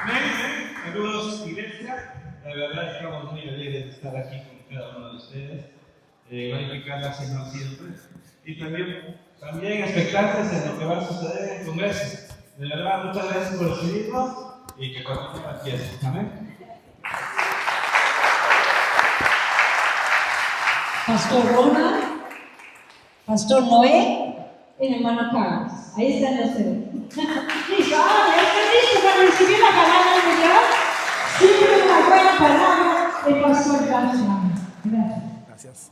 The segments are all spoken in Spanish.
Amén. Saludos, iglesia. La verdad estamos muy alegres de estar aquí con cada uno de ustedes. Glorificar al Señor siempre. Y también expectantes en lo que va a suceder en el Congreso. De verdad, muchas gracias por recibirnos y que continúe la fiesta. Amén. Pastor Ronald, Pastor Noé, el hermano Carlos. Ahí están ustedes. Listo, ahora están listos para recibir la palabra de Dios. Siempre una buena palabra del Pastor Carlos. Gracias. Gracias.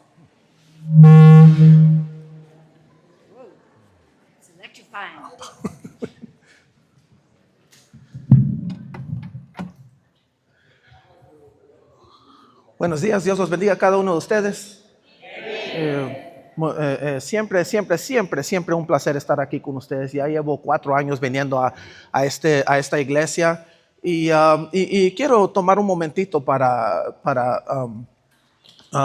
It's electrifying. Buenos días, Dios los bendiga a cada uno de ustedes. Siempre un placer estar aquí con ustedes. Ya llevo 4 años viniendo a esta iglesia y quiero tomar un momentito para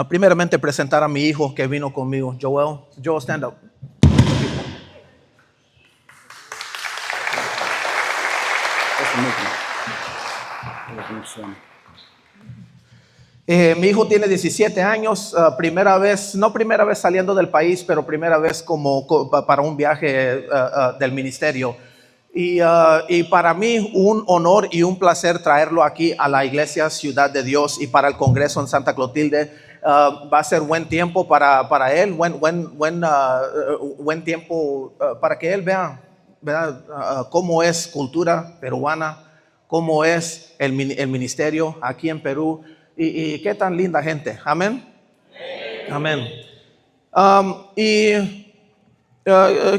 primeramente presentar a mi hijo que vino conmigo, Joel. Joel, stand up. Mi hijo tiene 17 años, no primera vez saliendo del país, pero primera vez para un viaje del ministerio. Y para mí un honor y un placer traerlo aquí a la iglesia Ciudad de Dios y para el Congreso en Santa Clotilde. Va a ser buen tiempo para él, buen tiempo para que él vea, ¿verdad? Cómo es cultura peruana, cómo es el ministerio aquí en Perú. Y qué tan linda gente. Amén. Amén.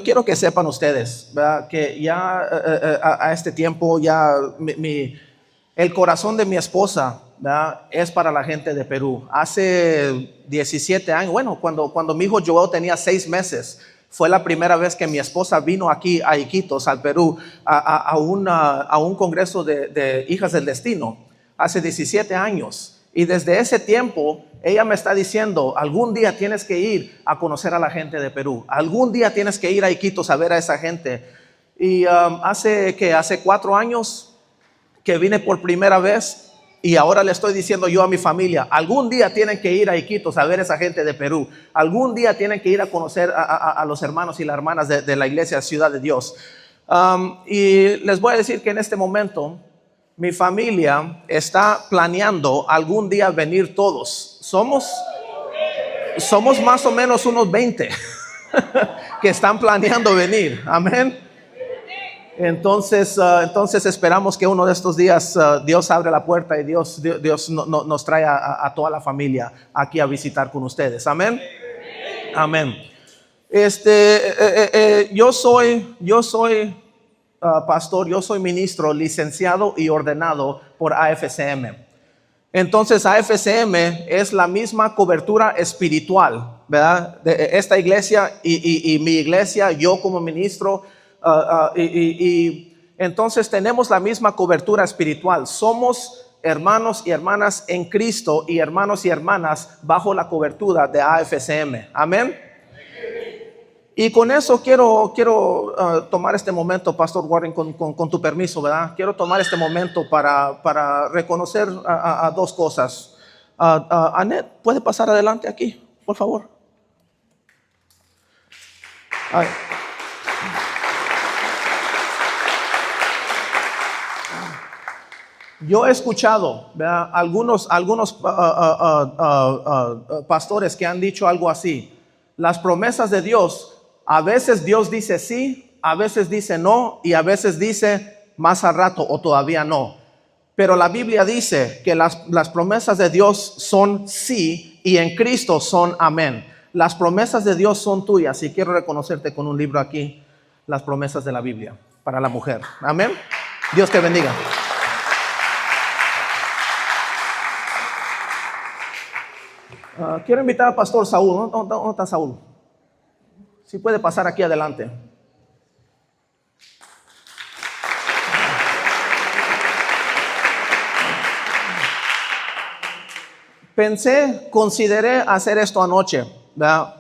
Quiero que sepan ustedes, ¿verdad? Que ya a este tiempo ya el corazón de mi esposa, ¿verdad? Es para la gente de Perú. Hace 17 años, bueno, cuando mi hijo Joel tenía 6 meses, fue la primera vez que mi esposa vino aquí a Iquitos, al Perú, a un congreso de Hijas del Destino, hace 17 años. Y desde ese tiempo, ella me está diciendo, algún día tienes que ir a conocer a la gente de Perú. Algún día tienes que ir a Iquitos a ver a esa gente. Y hace 4 años que vine por primera vez y ahora le estoy diciendo yo a mi familia, algún día tienen que ir a Iquitos a ver a esa gente de Perú. Algún día tienen que ir a conocer a los hermanos y las hermanas de la iglesia Ciudad de Dios. Y les voy a decir que en este momento mi familia está planeando algún día venir todos. Somos más o menos unos 20 que están planeando venir. Amén. Entonces esperamos que uno de estos días Dios abre la puerta y Dios nos trae a toda la familia aquí a visitar con ustedes. Amén. Amén. Yo soy pastor, yo soy ministro licenciado y ordenado por AFCM. Entonces AFCM es la misma cobertura espiritual, ¿verdad? De esta iglesia y mi iglesia, yo como ministro, y entonces tenemos la misma cobertura espiritual. Somos hermanos y hermanas en Cristo y hermanos y hermanas bajo la cobertura de AFCM. Amén. Y con eso quiero tomar este momento, Pastor Warren, con tu permiso, ¿verdad? Quiero tomar este momento para reconocer a 2 cosas. Annette, ¿puede pasar adelante aquí, por favor? Ay. Yo he escuchado, ¿verdad? algunos pastores que han dicho algo así. Las promesas de Dios, a veces Dios dice sí, a veces dice no y a veces dice más al rato o todavía no. Pero la Biblia dice que las promesas de Dios son sí y en Cristo son amén. Las promesas de Dios son tuyas y quiero reconocerte con un libro aquí, las promesas de la Biblia para la mujer. Amén. Dios te bendiga. Quiero invitar al pastor Saúl. ¿Dónde está Saúl? Si puede pasar aquí adelante. Consideré hacer esto anoche, ¿verdad?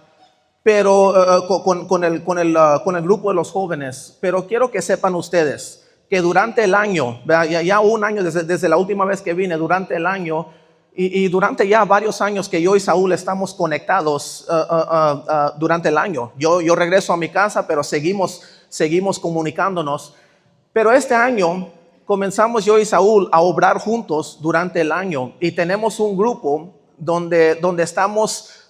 Pero con el grupo de los jóvenes. Pero quiero que sepan ustedes que durante el año, ya un año desde la última vez que vine, durante el año y durante ya varios años que yo y Saúl estamos conectados durante el año. Yo regreso a mi casa, pero seguimos comunicándonos. Pero este año comenzamos yo y Saúl a obrar juntos durante el año y tenemos un grupo donde estamos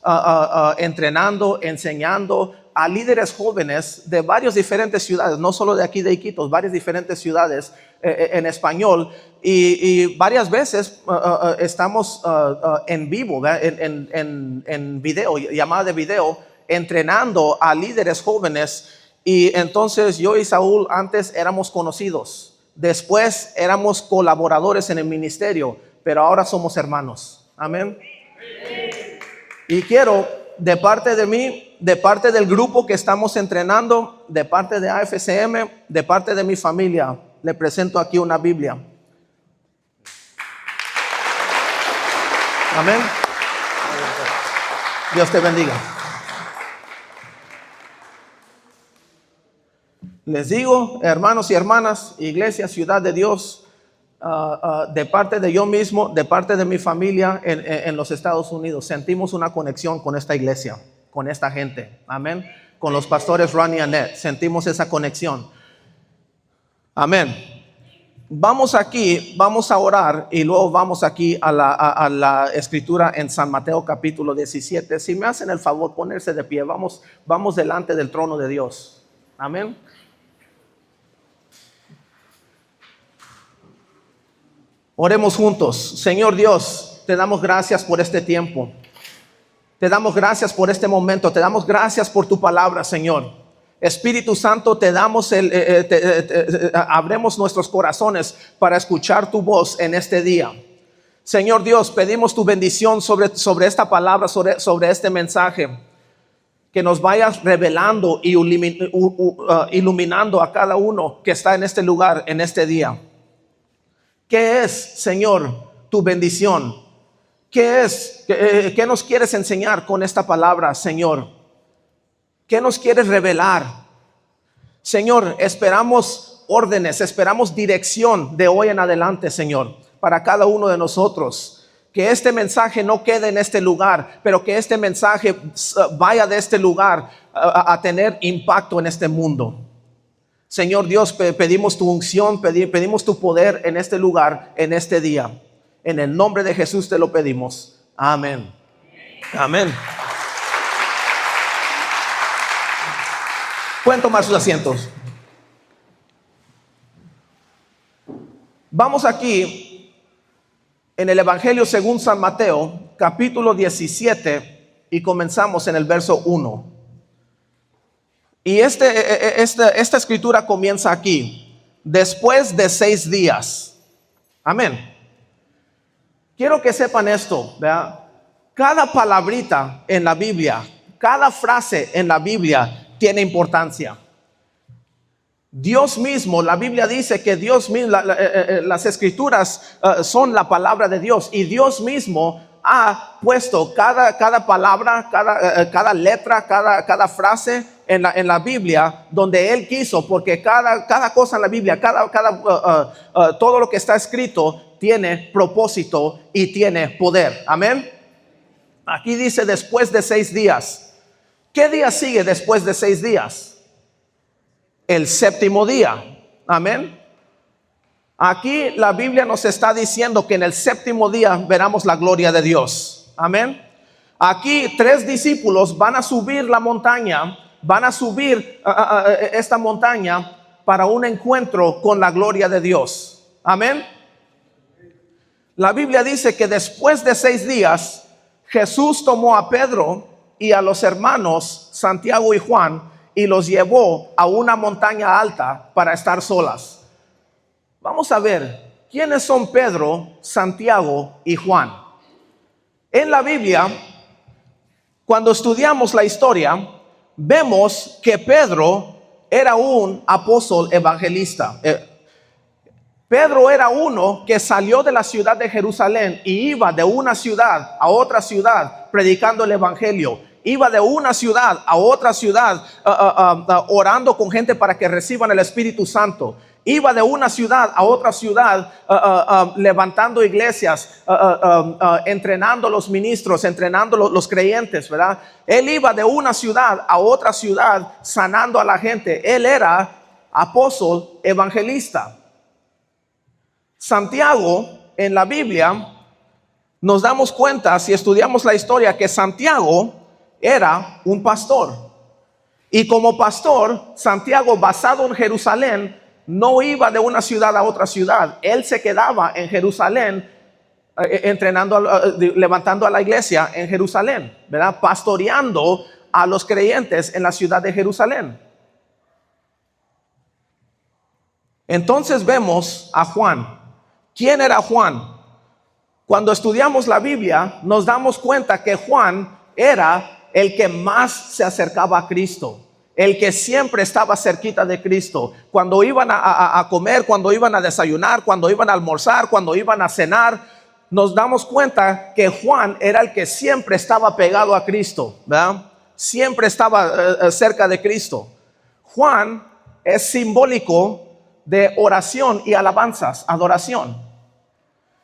entrenando, enseñando a líderes jóvenes de varias diferentes ciudades, no solo de aquí de Iquitos, varias diferentes ciudades en español, y varias veces estamos en vivo, en video, llamada de video, entrenando a líderes jóvenes. Y entonces yo y Saúl antes éramos conocidos, después éramos colaboradores en el ministerio, pero ahora somos hermanos. Amén. Y quiero, de parte de mí, de parte del grupo que estamos entrenando, de parte de AFCM, de parte de mi familia, le presento aquí una Biblia. Amén. Dios te bendiga. Les digo, hermanos y hermanas, iglesia, ciudad de Dios, de parte de yo mismo, de parte de mi familia en los Estados Unidos, sentimos una conexión con esta iglesia, con esta gente. Amén. Con los pastores Ronnie y Annette, sentimos esa conexión. Amén. Vamos a orar y luego vamos aquí a la escritura en San Mateo capítulo 17. Si me hacen el favor ponerse de pie, vamos delante del trono de Dios. Amén. Oremos juntos. Señor Dios, te damos gracias por este tiempo. Te damos gracias por este momento. Te damos gracias por tu palabra, Señor. Espíritu Santo, te damos abremos nuestros corazones para escuchar tu voz en este día. Señor Dios, pedimos tu bendición sobre esta palabra, sobre este mensaje. Que nos vayas revelando y iluminando a cada uno que está en este lugar, en este día. ¿Qué es, Señor, tu bendición? ¿Qué nos quieres enseñar con esta palabra, Señor? ¿Qué nos quieres revelar? Señor, esperamos órdenes, esperamos dirección de hoy en adelante, Señor, para cada uno de nosotros. Que este mensaje no quede en este lugar, pero que este mensaje vaya de este lugar a tener impacto en este mundo. Señor Dios, pedimos tu unción, pedimos tu poder en este lugar, en este día. En el nombre de Jesús te lo pedimos. Amén. Amén. Pueden tomar sus asientos. Vamos aquí en el Evangelio según San Mateo, capítulo 17, y comenzamos en el verso 1. Y esta escritura comienza aquí, después de 6 días. Amén. Quiero que sepan esto, ¿verdad? Cada palabrita en la Biblia, cada frase en la Biblia tiene importancia. Dios mismo, la Biblia dice que Dios mismo, las escrituras son la palabra de Dios, y Dios mismo ha puesto cada palabra, cada letra, cada frase en la Biblia donde Él quiso, porque cada cosa en la Biblia, todo lo que está escrito tiene propósito y tiene poder. Amén. Aquí dice después de 6 días. ¿Qué día sigue después de 6 días? El séptimo día. Amén. Aquí la Biblia nos está diciendo que en el séptimo día veremos la gloria de Dios. Amén. Aquí 3 discípulos van a subir la montaña, van a subir esta montaña para un encuentro con la gloria de Dios. Amén. La Biblia dice que después de 6 días, Jesús tomó a Pedro y a los hermanos Santiago y Juan y los llevó a una montaña alta para estar solas. Vamos a ver quiénes son Pedro, Santiago y Juan. En la Biblia, cuando estudiamos la historia, vemos que Pedro era un apóstol evangelista. Pedro era uno que salió de la ciudad de Jerusalén y iba de una ciudad a otra ciudad predicando el evangelio. Iba de una ciudad a otra ciudad orando con gente para que reciban el Espíritu Santo. iba de una ciudad a otra ciudad, levantando iglesias, entrenando los ministros, entrenando los creyentes, ¿verdad? Él iba de una ciudad a otra ciudad, sanando a la gente. Él era apóstol evangelista. Santiago, en la Biblia, nos damos cuenta, si estudiamos la historia, que Santiago era un pastor. Y como pastor, Santiago, basado en Jerusalén, no iba de una ciudad a otra ciudad. Él se quedaba en Jerusalén, entrenando, levantando a la iglesia en Jerusalén, ¿verdad? Pastoreando a los creyentes en la ciudad de Jerusalén. Entonces vemos a Juan. ¿Quién era Juan? Cuando estudiamos la Biblia, nos damos cuenta que Juan era el que más se acercaba a Cristo, el que siempre estaba cerquita de Cristo. Cuando iban a comer, cuando iban a desayunar, cuando iban a almorzar, cuando iban a cenar, nos damos cuenta que Juan era el que siempre estaba pegado a Cristo, ¿verdad? Siempre estaba cerca de Cristo. Juan es simbólico de oración y alabanzas, adoración.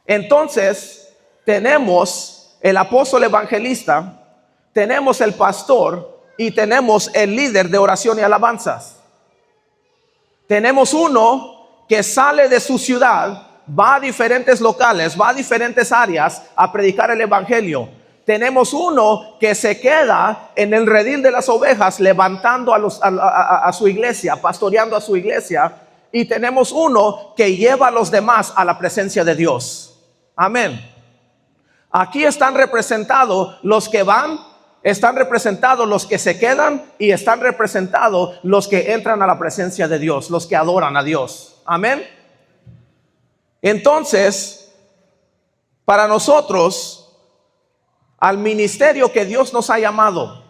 Entonces, tenemos el apóstol evangelista, tenemos el pastor y tenemos el líder de oración y alabanzas. Tenemos uno que sale de su ciudad, va a diferentes locales, va a diferentes áreas a predicar el evangelio. Tenemos uno que se queda en el redil de las ovejas, levantando a su iglesia, pastoreando a su iglesia. Y tenemos uno que lleva a los demás a la presencia de Dios. Amén. Aquí están representados los que van, están representados los que se quedan y están representados los que entran a la presencia de Dios, los que adoran a Dios. Amén. Entonces, para nosotros, al ministerio que Dios nos ha llamado,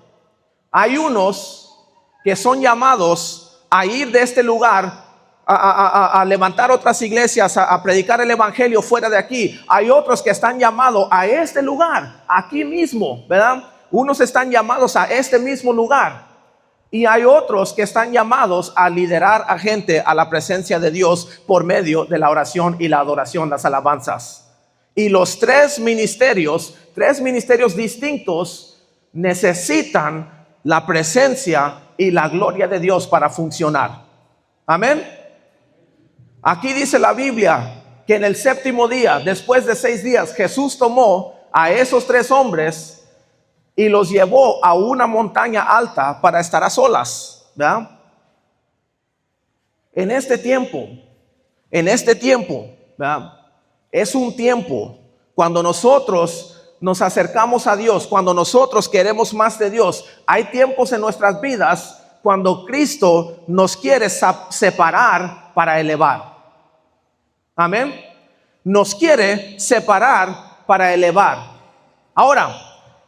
hay unos que son llamados a ir de este lugar a levantar otras iglesias, a predicar el evangelio fuera de aquí. Hay otros que están llamados a este lugar, aquí mismo, ¿verdad? Unos están llamados a este mismo lugar y hay otros que están llamados a liderar a gente a la presencia de Dios por medio de la oración y la adoración, las alabanzas. Y los tres ministerios distintos, necesitan la presencia y la gloria de Dios para funcionar. Amén. Aquí dice la Biblia que en el séptimo día, después de 6 días, Jesús tomó a esos 3 hombres y los llevó a una montaña alta para estar a solas, ¿verdad? En este tiempo, ¿verdad? Es un tiempo cuando nosotros nos acercamos a Dios, cuando nosotros queremos más de Dios. Hay tiempos en nuestras vidas cuando Cristo nos quiere separar para elevar. Amén. Nos quiere separar para elevar. Ahora,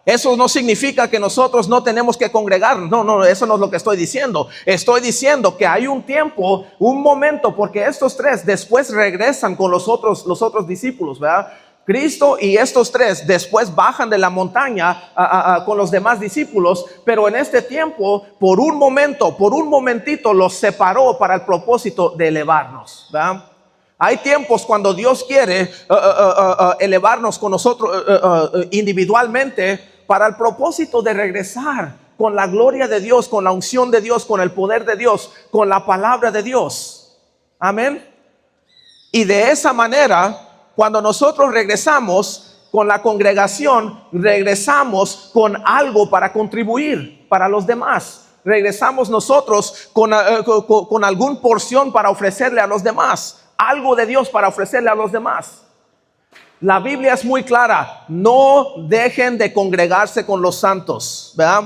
eso no significa que nosotros no tenemos que congregarnos. No, eso no es lo que estoy diciendo. Estoy diciendo que hay un tiempo, un momento, porque estos 3 después regresan con los otros discípulos, ¿verdad? Cristo y estos 3 después bajan de la montaña con los demás discípulos, pero en este tiempo, por un momentito los separó para el propósito de elevarnos, ¿verdad? Hay tiempos cuando Dios quiere elevarnos con nosotros individualmente para el propósito de regresar con la gloria de Dios, con la unción de Dios, con el poder de Dios, con la palabra de Dios. Amén. Y de esa manera, cuando nosotros regresamos con la congregación, regresamos con algo para contribuir para los demás. Regresamos nosotros con alguna porción para ofrecerle a los demás. Algo de Dios para ofrecerle a los demás. La Biblia es muy clara: no dejen de congregarse con los santos, ¿verdad?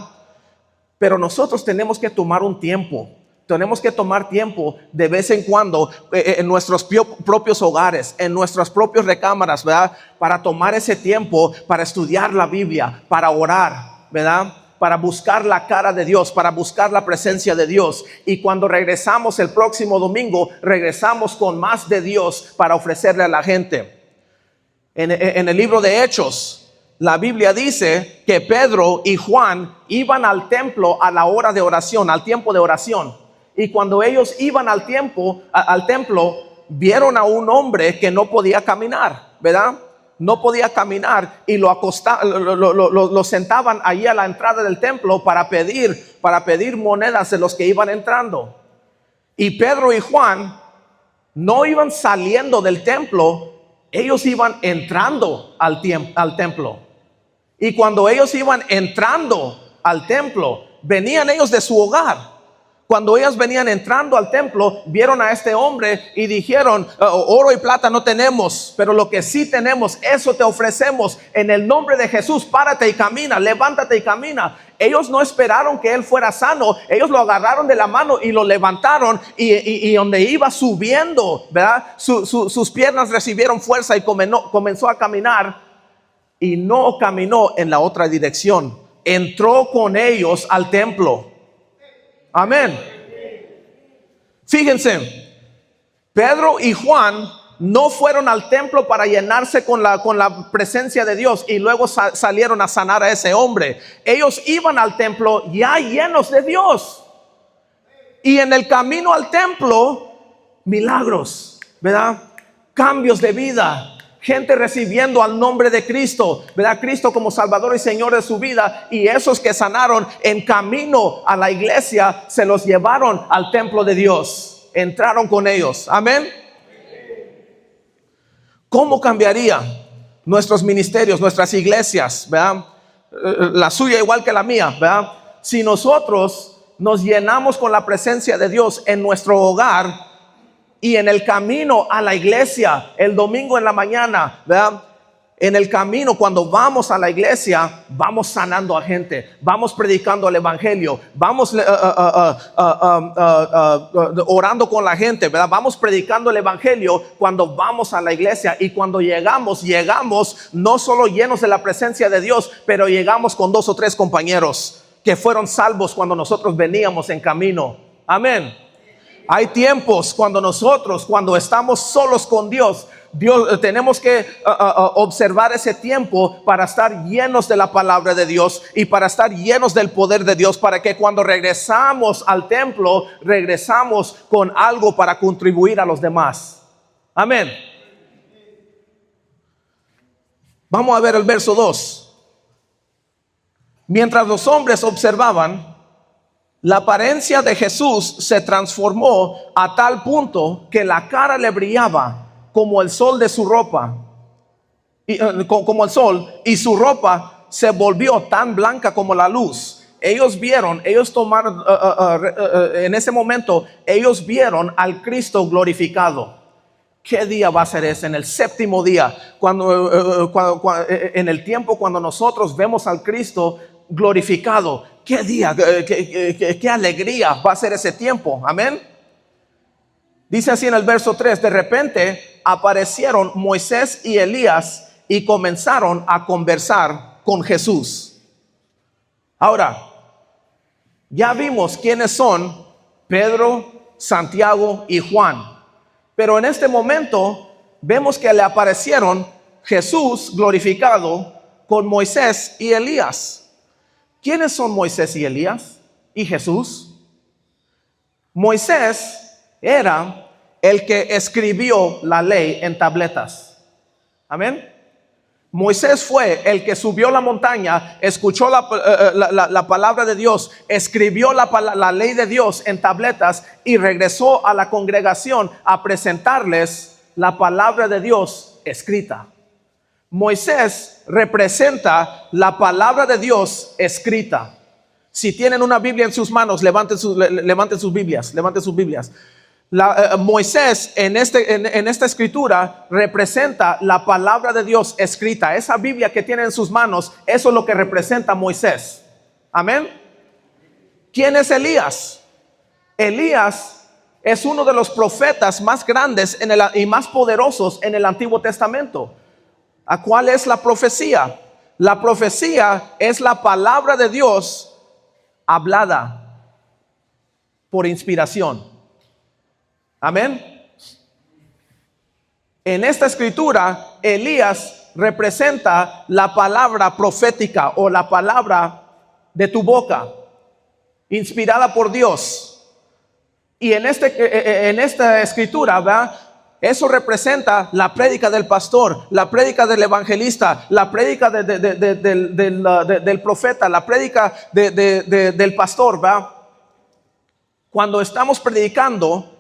Pero nosotros tenemos que tomar un tiempo. Tenemos que tomar tiempo de vez en cuando en nuestros propios hogares, en nuestras propias recámaras, ¿verdad? Para tomar ese tiempo para estudiar la Biblia, para orar, ¿verdad? Para buscar la cara de Dios, para buscar la presencia de Dios. Y cuando regresamos el próximo domingo, regresamos con más de Dios para ofrecerle a la gente. En el libro de Hechos, la Biblia dice que Pedro y Juan iban al templo a la hora de oración, al tiempo de oración. Y cuando ellos iban al templo, vieron a un hombre que no podía caminar, ¿verdad? No podía caminar y lo sentaban allí a la entrada del templo para pedir monedas de los que iban entrando. Y Pedro y Juan no iban saliendo del templo, ellos iban entrando al templo. Y cuando ellos iban entrando al templo, venían ellos de su hogar. Cuando ellos venían entrando al templo, vieron a este hombre y dijeron: oro y plata no tenemos, pero lo que sí tenemos, eso te ofrecemos. En el nombre de Jesús, párate y camina, levántate y camina. Ellos no esperaron que él fuera sano, ellos lo agarraron de la mano y lo levantaron, y donde iba subiendo, ¿verdad? Sus piernas recibieron fuerza y comenzó a caminar, y no caminó en la otra dirección, entró con ellos al templo. Amén. Fíjense, Pedro y Juan no fueron al templo para llenarse con la presencia de Dios y luego salieron a sanar a ese hombre. Ellos iban al templo ya llenos de Dios. Y en el camino al templo, milagros, ¿verdad? Cambios de vida. Gente recibiendo al nombre de Cristo, ¿verdad? Cristo como Salvador y Señor de su vida. Y esos que sanaron en camino a la iglesia, se los llevaron al templo de Dios. Entraron con ellos. Amén. ¿Cómo cambiaría nuestros ministerios, nuestras iglesias, ¿verdad? La suya igual que la mía, ¿verdad? Si nosotros nos llenamos con la presencia de Dios en nuestro hogar, y en el camino a la iglesia, el domingo en la mañana, ¿verdad? En el camino, cuando vamos a la iglesia, vamos sanando a gente, vamos predicando el evangelio, vamos orando con la gente, ¿verdad? Vamos predicando el evangelio cuando vamos a la iglesia. Y cuando llegamos no solo llenos de la presencia de Dios, pero llegamos con 2 o 3 compañeros que fueron salvos cuando nosotros veníamos en camino. Amén. Hay tiempos cuando estamos solos con Dios, tenemos que observar ese tiempo para estar llenos de la palabra de Dios y para estar llenos del poder de Dios, para que cuando regresamos al templo, regresamos con algo para contribuir a los demás. Amén. Vamos a ver el verso 2. Mientras los hombres observaban, la apariencia de Jesús se transformó a tal punto que la cara le brillaba como el sol de su ropa, como el sol, y su ropa se volvió tan blanca como la luz. Ellos tomaron, en ese momento, ellos vieron al Cristo glorificado. ¿Qué día va a ser ese? En el 7º día, en el tiempo cuando nosotros vemos al Cristo glorificado. ¿Qué día? ¿Qué alegría va a ser ese tiempo? Amén. Dice así en el verso 3: de repente aparecieron Moisés y Elías y comenzaron a conversar con Jesús. Ahora, ya vimos quiénes son Pedro, Santiago y Juan. Pero en este momento vemos que le aparecieron Jesús glorificado con Moisés y Elías. ¿Quiénes son Moisés y Elías y Jesús? Moisés era el que escribió la ley en tabletas. Amén. Moisés fue el que subió la montaña, escuchó la palabra de Dios, escribió la ley de Dios en tabletas y regresó a la congregación a presentarles la palabra de Dios escrita. Moisés representa la palabra de Dios escrita. Si tienen una Biblia en sus manos, levanten sus Biblias. Moisés en esta escritura representa la palabra de Dios escrita. Esa Biblia que tienen en sus manos, eso es lo que representa Moisés. Amén. ¿Quién es Elías? Elías es uno de los profetas más grandes y más poderosos en el Antiguo Testamento. ¿A cuál es la profecía? La profecía es la palabra de Dios hablada por inspiración. Amén. En esta escritura, Elías representa la palabra profética o la palabra de tu boca, inspirada por Dios. Y en esta escritura, ¿verdad? Eso representa la prédica del pastor, la prédica del evangelista, la prédica del profeta, la prédica del pastor, ¿verdad? Cuando estamos predicando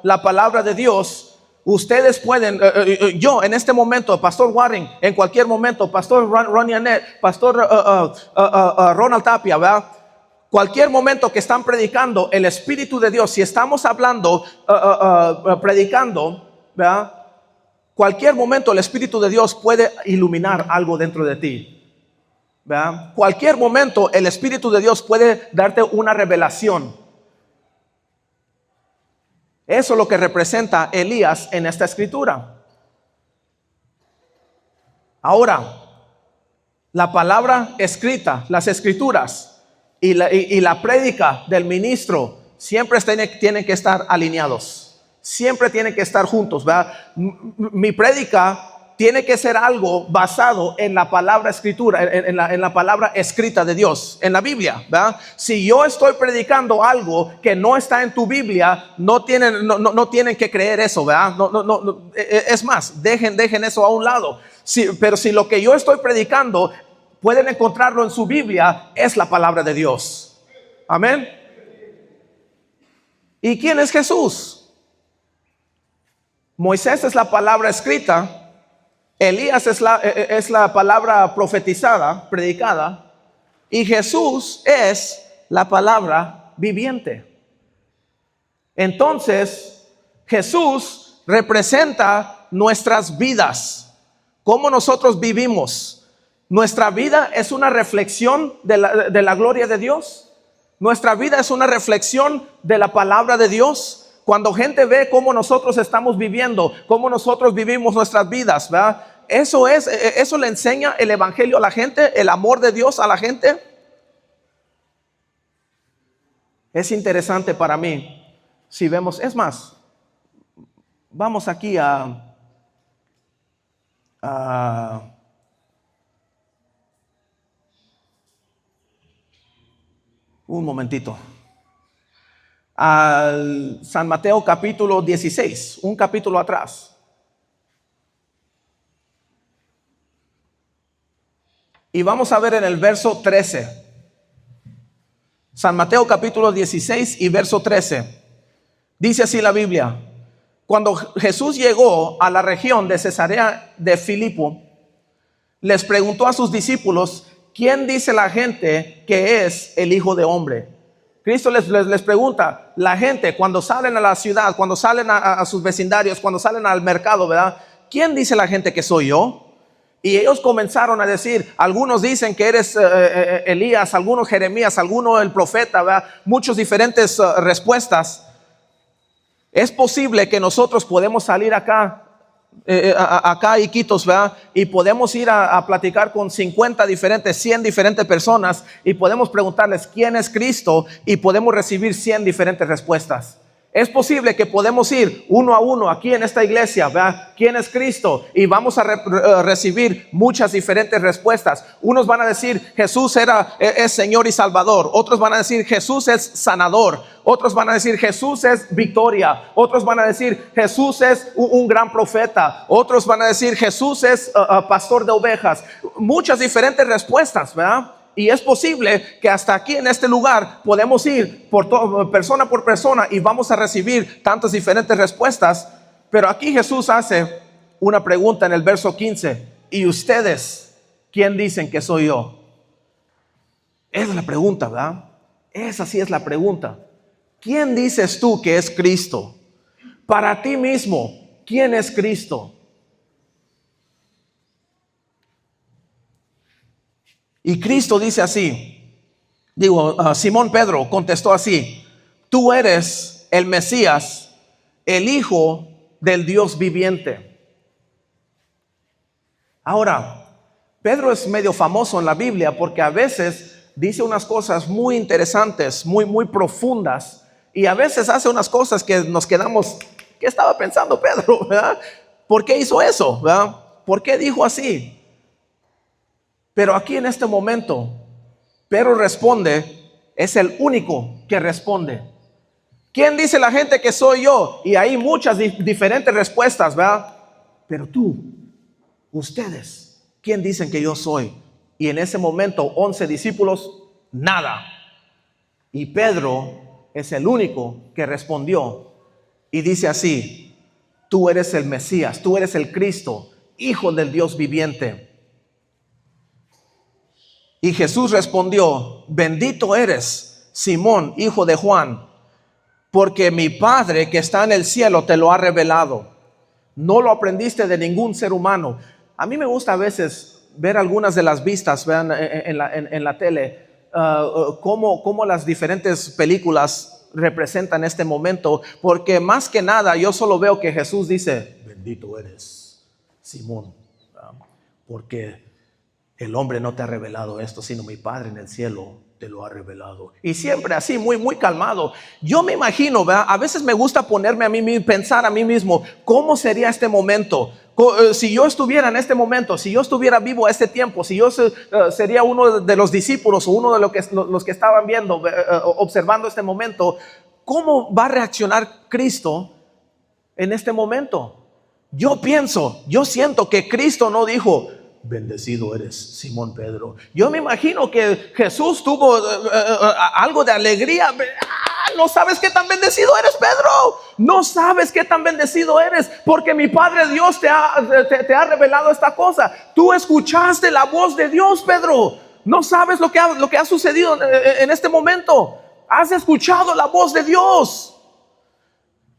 la palabra de Dios, ustedes pueden, yo en este momento, Pastor Warren, en cualquier momento, Pastor Ronnie Annette, Pastor Ronald Tapia, ¿verdad? Cualquier momento que están predicando el Espíritu de Dios, si estamos hablando, predicando, ¿verdad? Cualquier momento el Espíritu de Dios puede iluminar algo dentro de ti, ¿verdad? Cualquier momento el Espíritu de Dios puede darte una revelación. Eso es lo que representa Elías en esta escritura. Ahora, la palabra escrita, las escrituras y la prédica del ministro siempre tienen que estar alineados. Siempre tienen que estar juntos, ¿verdad? Mi prédica tiene que ser algo basado en la palabra escritura, en la palabra escrita de Dios, en la Biblia, ¿verdad? Si yo estoy predicando algo que no está en tu Biblia, no tienen que creer eso, ¿verdad? No, es más, dejen eso a un lado. Pero si lo que yo estoy predicando pueden encontrarlo en su Biblia, es la palabra de Dios. Amén. ¿Y quién es Jesús? Moisés es la palabra escrita. Elías es la palabra profetizada, predicada, y Jesús es la palabra viviente. Entonces, Jesús representa nuestras vidas, cómo nosotros vivimos. Nuestra vida es una reflexión de la gloria de Dios. Nuestra vida es una reflexión de la palabra de Dios. Cuando gente ve cómo nosotros estamos viviendo, cómo nosotros vivimos nuestras vidas, ¿verdad? Eso le enseña el evangelio a la gente, el amor de Dios a la gente. Es interesante para mí si vemos, es más, vamos aquí un momentito. Al San Mateo capítulo 16, un capítulo atrás. Y vamos a ver en el verso 13. San Mateo capítulo 16 y verso 13. Dice así la Biblia: cuando Jesús llegó a la región de Cesarea de Filipo, les preguntó a sus discípulos: ¿quién dice la gente que es el Hijo de Hombre? Cristo les pregunta, la gente cuando salen a la ciudad, cuando salen a sus vecindarios, cuando salen al mercado, ¿verdad? ¿Quién dice la gente que soy yo? Y ellos comenzaron a decir, algunos dicen que eres Elías, algunos Jeremías, algunos el profeta, ¿verdad? Muchas diferentes respuestas. Es posible que nosotros podemos salir acá a Iquitos, ¿verdad? Y podemos ir a platicar con 50 diferentes, 100 diferentes personas y podemos preguntarles quién es Cristo y podemos recibir 100 diferentes respuestas. Es posible que podemos ir uno a uno aquí en esta iglesia, ¿verdad? ¿Quién es Cristo? Y vamos a recibir muchas diferentes respuestas. Unos van a decir Jesús es Señor y Salvador. Otros van a decir Jesús es sanador. Otros van a decir Jesús es victoria. Otros van a decir Jesús es un gran profeta. Otros van a decir Jesús es pastor de ovejas. Muchas diferentes respuestas, ¿verdad? Y es posible que hasta aquí en este lugar podemos ir persona por persona y vamos a recibir tantas diferentes respuestas. Pero aquí Jesús hace una pregunta en el verso 15. ¿Y ustedes quién dicen que soy yo? Esa es la pregunta, ¿verdad? Esa sí es la pregunta. ¿Quién dices tú que es Cristo? Para ti mismo, ¿quién es Cristo? Y Cristo dice así, Simón Pedro contestó así: tú eres el Mesías, el Hijo del Dios viviente. Ahora, Pedro es medio famoso en la Biblia porque a veces dice unas cosas muy interesantes, muy profundas, y a veces hace unas cosas que nos quedamos, ¿qué estaba pensando Pedro? ¿Verdad? ¿Por qué hizo eso? ¿Verdad? ¿Por qué dijo así? Pero aquí en este momento, Pedro responde es el único que responde. ¿Quién dice la gente que soy yo? Y hay muchas diferentes respuestas, ¿verdad? Pero tú, ustedes, ¿quién dicen que yo soy? Y en ese momento 11 discípulos, nada. Y Pedro es el único que respondió y dice así: tú eres el Mesías, tú eres el Cristo, Hijo del Dios viviente. Y Jesús respondió: bendito eres, Simón, hijo de Juan, porque mi Padre que está en el cielo te lo ha revelado. No lo aprendiste de ningún ser humano. A mí me gusta a veces ver algunas de las vistas, vean, en la tele, cómo las diferentes películas representan este momento, porque más que nada yo solo veo que Jesús dice: bendito eres, Simón, porque el hombre no te ha revelado esto, sino mi Padre en el cielo te lo ha revelado. Y siempre así, muy calmado. Yo me imagino, ¿verdad? A veces me gusta ponerme a mí mismo, pensar a mí mismo, ¿cómo sería este momento? Si yo estuviera en este momento, si yo estuviera vivo a este tiempo, si yo sería uno de los discípulos o uno de los que estaban viendo, observando este momento, ¿cómo va a reaccionar Cristo en este momento? Yo siento que Cristo no dijo: bendecido eres, Simón Pedro. Yo me imagino que Jesús tuvo algo de alegría. No sabes qué tan bendecido eres, Pedro. No sabes qué tan bendecido eres, porque mi Padre Dios te ha revelado esta cosa. Tú escuchaste la voz de Dios, Pedro. No sabes lo que ha sucedido en este momento. Has escuchado la voz de Dios.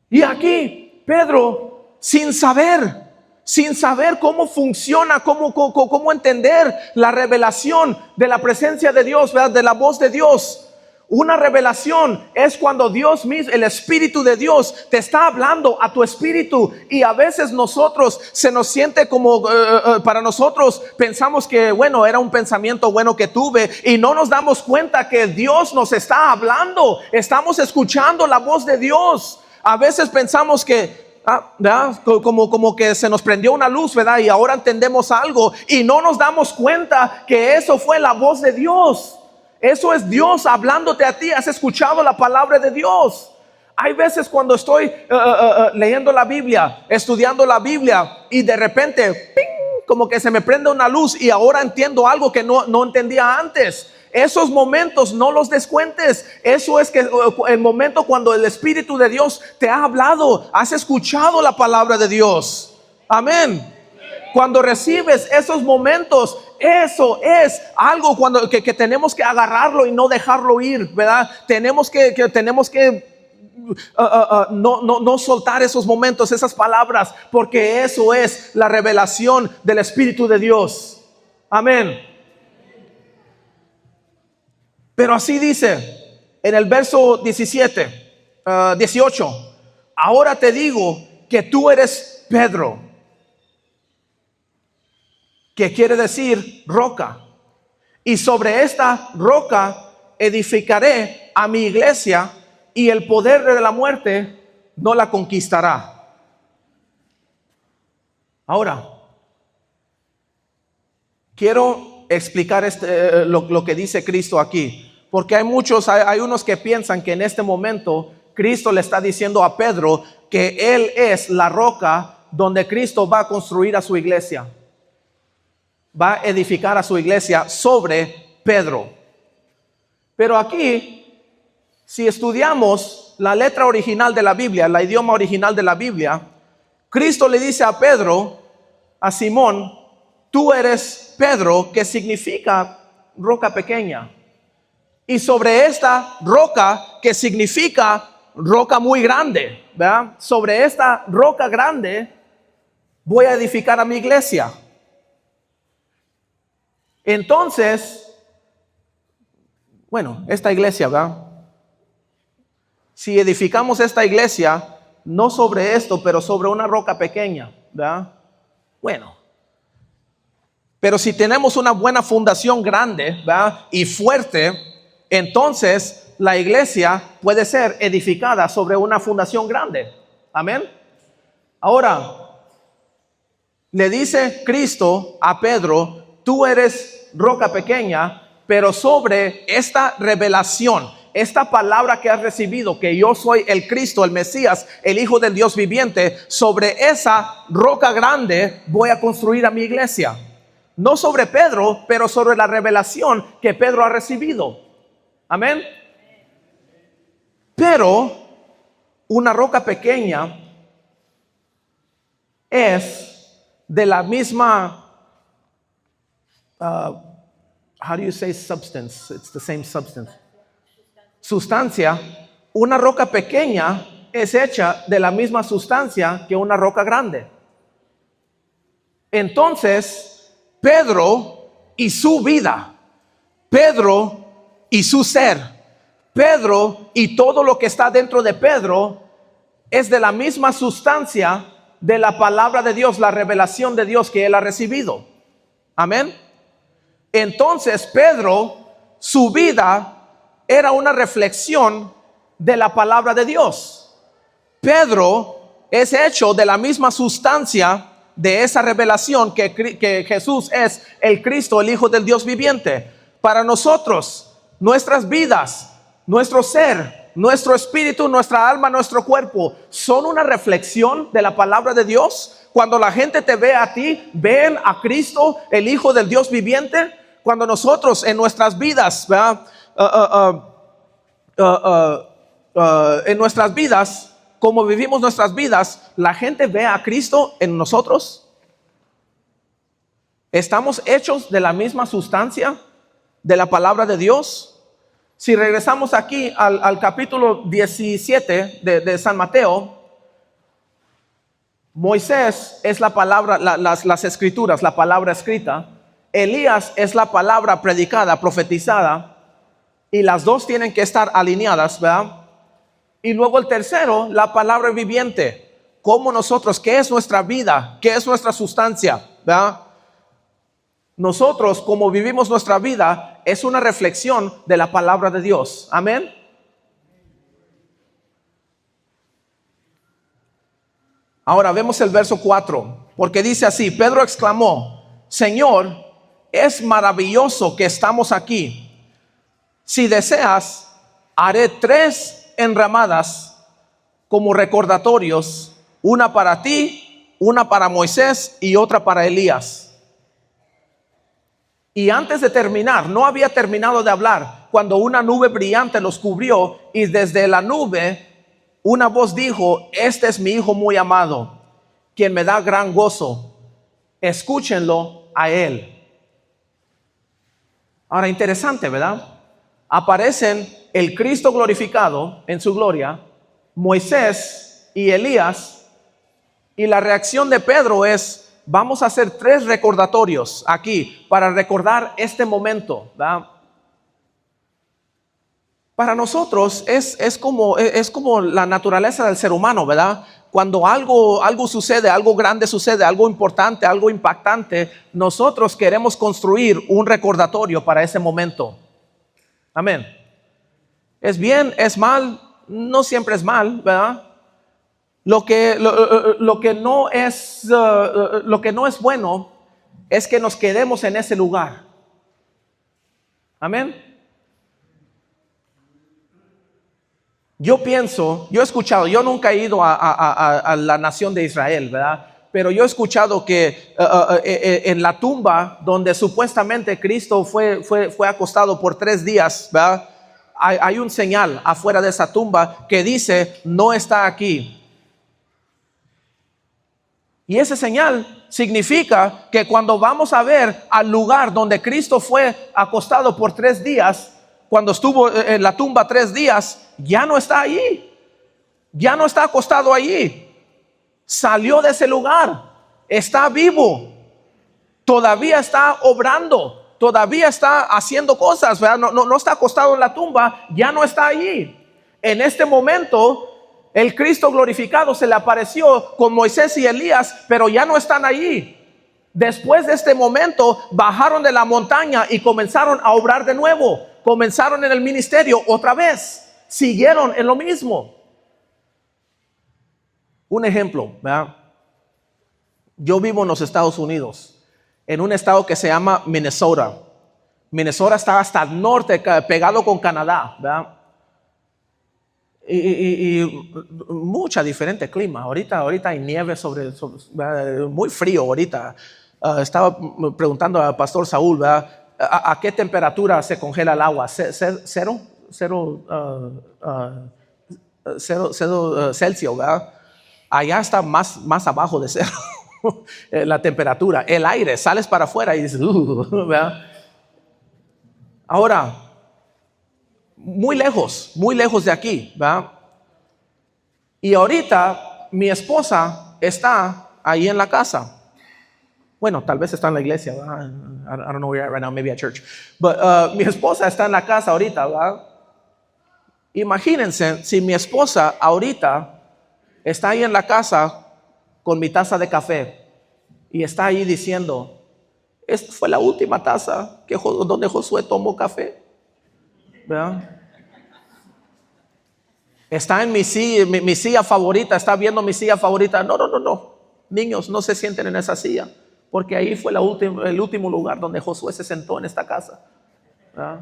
Y aquí Pedro, sin saber cómo funciona, cómo entender la revelación de la presencia de Dios, ¿verdad? De la voz de Dios. Una revelación es cuando Dios mismo, el Espíritu de Dios, te está hablando a tu espíritu. Y a veces se nos siente como, para nosotros pensamos que, bueno, era un pensamiento bueno que tuve, y no nos damos cuenta que Dios nos está hablando. Estamos escuchando la voz de Dios. A veces pensamos que como que se nos prendió una luz, ¿verdad? Y ahora entendemos algo, y no nos damos cuenta que eso fue la voz de Dios. Eso es Dios hablándote a ti. Has escuchado la palabra de Dios. Hay veces cuando estoy leyendo la Biblia, estudiando la Biblia, y de repente ¡ping!, como que se me prende una luz y ahora entiendo algo que no entendía antes. Esos momentos no los descuentes. Eso es que el momento cuando el Espíritu de Dios te ha hablado, has escuchado la palabra de Dios. Amén. Cuando recibes esos momentos, eso es algo que tenemos que agarrarlo y no dejarlo ir, ¿verdad? Tenemos que no soltar esos momentos, esas palabras, porque eso es la revelación del Espíritu de Dios. Amén. Pero así dice en el verso 18: ahora te digo que tú eres Pedro, que quiere decir roca, y sobre esta roca edificaré a mi iglesia, y el poder de la muerte no la conquistará. Ahora, quiero explicar lo que dice Cristo aquí, porque hay unos que piensan que en este momento Cristo le está diciendo a Pedro que él es la roca donde Cristo va a construir a su iglesia. Va a edificar a su iglesia sobre Pedro. Pero aquí, si estudiamos la letra original de la Biblia, el idioma original de la Biblia, Cristo le dice a Pedro, a Simón: tú eres Pedro, que significa roca pequeña. Y sobre esta roca, que significa roca muy grande, ¿verdad? Sobre esta roca grande voy a edificar a mi iglesia. Entonces, bueno, esta iglesia, ¿verdad? Si edificamos esta iglesia, no sobre esto, pero sobre una roca pequeña, ¿verdad? Bueno, pero si tenemos una buena fundación grande, ¿verdad?, y fuerte, entonces la iglesia puede ser edificada sobre una fundación grande. Amén. Ahora, le dice Cristo a Pedro: tú eres roca pequeña, pero sobre esta revelación, esta palabra que has recibido, que yo soy el Cristo, el Mesías, el Hijo del Dios viviente, sobre esa roca grande voy a construir a mi iglesia. No sobre Pedro, pero sobre la revelación que Pedro ha recibido. Amén. Pero una roca pequeña es de la misma, how do you say substance? It's the same substance. Sustancia. Una roca pequeña es hecha de la misma sustancia que una roca grande. Entonces, Pedro y su vida, Pedro y su ser, Pedro y todo lo que está dentro de Pedro es de la misma sustancia de la palabra de Dios, la revelación de Dios que él ha recibido. Amén. Entonces Pedro, su vida era una reflexión de la palabra de Dios. Pedro es hecho de la misma sustancia de esa revelación que Jesús es el Cristo, el Hijo del Dios viviente. Para nosotros, nuestras vidas, nuestro ser, nuestro espíritu, nuestra alma, nuestro cuerpo son una reflexión de la palabra de Dios. Cuando la gente te ve a ti, ven a Cristo, el Hijo del Dios viviente. Cuando nosotros en nuestras vidas, en nuestras vidas, como vivimos nuestras vidas, la gente ve a Cristo en nosotros. ¿Estamos hechos de la misma sustancia de la palabra de Dios? Si regresamos aquí al capítulo 17 de San Mateo, Moisés es la palabra, las escrituras, la palabra escrita. Elías es la palabra predicada, profetizada, y las dos tienen que estar alineadas, ¿verdad? Y luego el tercero, la palabra viviente. ¿Cómo nosotros, qué es nuestra vida? ¿Qué es nuestra sustancia? ¿Verdad? Nosotros, como vivimos nuestra vida, es una reflexión de la palabra de Dios. Amén. Ahora vemos el verso 4, porque dice así: Pedro exclamó: Señor, es maravilloso que estamos aquí. Si deseas, haré 3 enramadas como recordatorios, una para ti, una para Moisés y otra para Elías. Y antes de terminar, no había terminado de hablar, cuando una nube brillante los cubrió, y desde la nube una voz dijo: este es mi Hijo muy amado, quien me da gran gozo. Escúchenlo a él. Ahora, interesante, ¿verdad? Aparecen el Cristo glorificado en su gloria, Moisés y Elías, y la reacción de Pedro es: vamos a hacer 3 recordatorios aquí para recordar este momento, ¿verdad? Para nosotros es como la naturaleza del ser humano, ¿verdad? Cuando algo sucede, algo grande sucede, algo importante, algo impactante, nosotros queremos construir un recordatorio para ese momento. Amén. ¿Es bien? ¿Es mal? No siempre es mal, ¿verdad? Lo que no es bueno es que nos quedemos en ese lugar. Amén. Yo he escuchado, yo nunca he ido a la nación de Israel, ¿verdad? Pero yo he escuchado que en la tumba donde supuestamente Cristo fue acostado por 3 días, ¿verdad? Hay un señal afuera de esa tumba que dice: no está aquí. Y ese señal significa que cuando vamos a ver al lugar donde Cristo fue acostado por 3 días, cuando estuvo en la tumba 3 días, ya no está allí. Ya no está acostado allí. Salió de ese lugar. Está vivo. Todavía está obrando. Todavía está haciendo cosas, ¿verdad? No está acostado en la tumba. Ya no está allí. En este momento, el Cristo glorificado se le apareció con Moisés y Elías, pero ya no están allí. Después de este momento, bajaron de la montaña y comenzaron a obrar de nuevo. Comenzaron en el ministerio otra vez. Siguieron en lo mismo. Un ejemplo, ¿verdad? Yo vivo en los Estados Unidos, en un estado que se llama Minnesota. Minnesota está hasta el norte, pegado con Canadá, ¿verdad? Y mucha diferente clima. Ahorita hay nieve muy frío ahorita. Estaba preguntando al pastor Saúl, ¿verdad? ¿A qué temperatura se congela el agua? ¿Cero Celsius, ¿verdad? Allá está más abajo de cero la temperatura. El aire, sales para afuera y dices, ¿verdad? Ahora, muy lejos de aquí, ¿verdad? Y ahorita mi esposa está ahí en la casa. Bueno, tal vez está en la iglesia, ¿verdad? I don't know where you're at right now, maybe at church. But mi esposa está en la casa ahorita, ¿verdad? Imagínense si mi esposa ahorita está ahí en la casa con mi taza de café y está ahí diciendo, esta fue la última taza donde Josué tomó café, ¿verdad? Está en mi silla favorita, está viendo mi silla favorita. No. Niños, no se sienten en esa silla, porque ahí fue el último lugar donde Josué se sentó en esta casa, ¿verdad?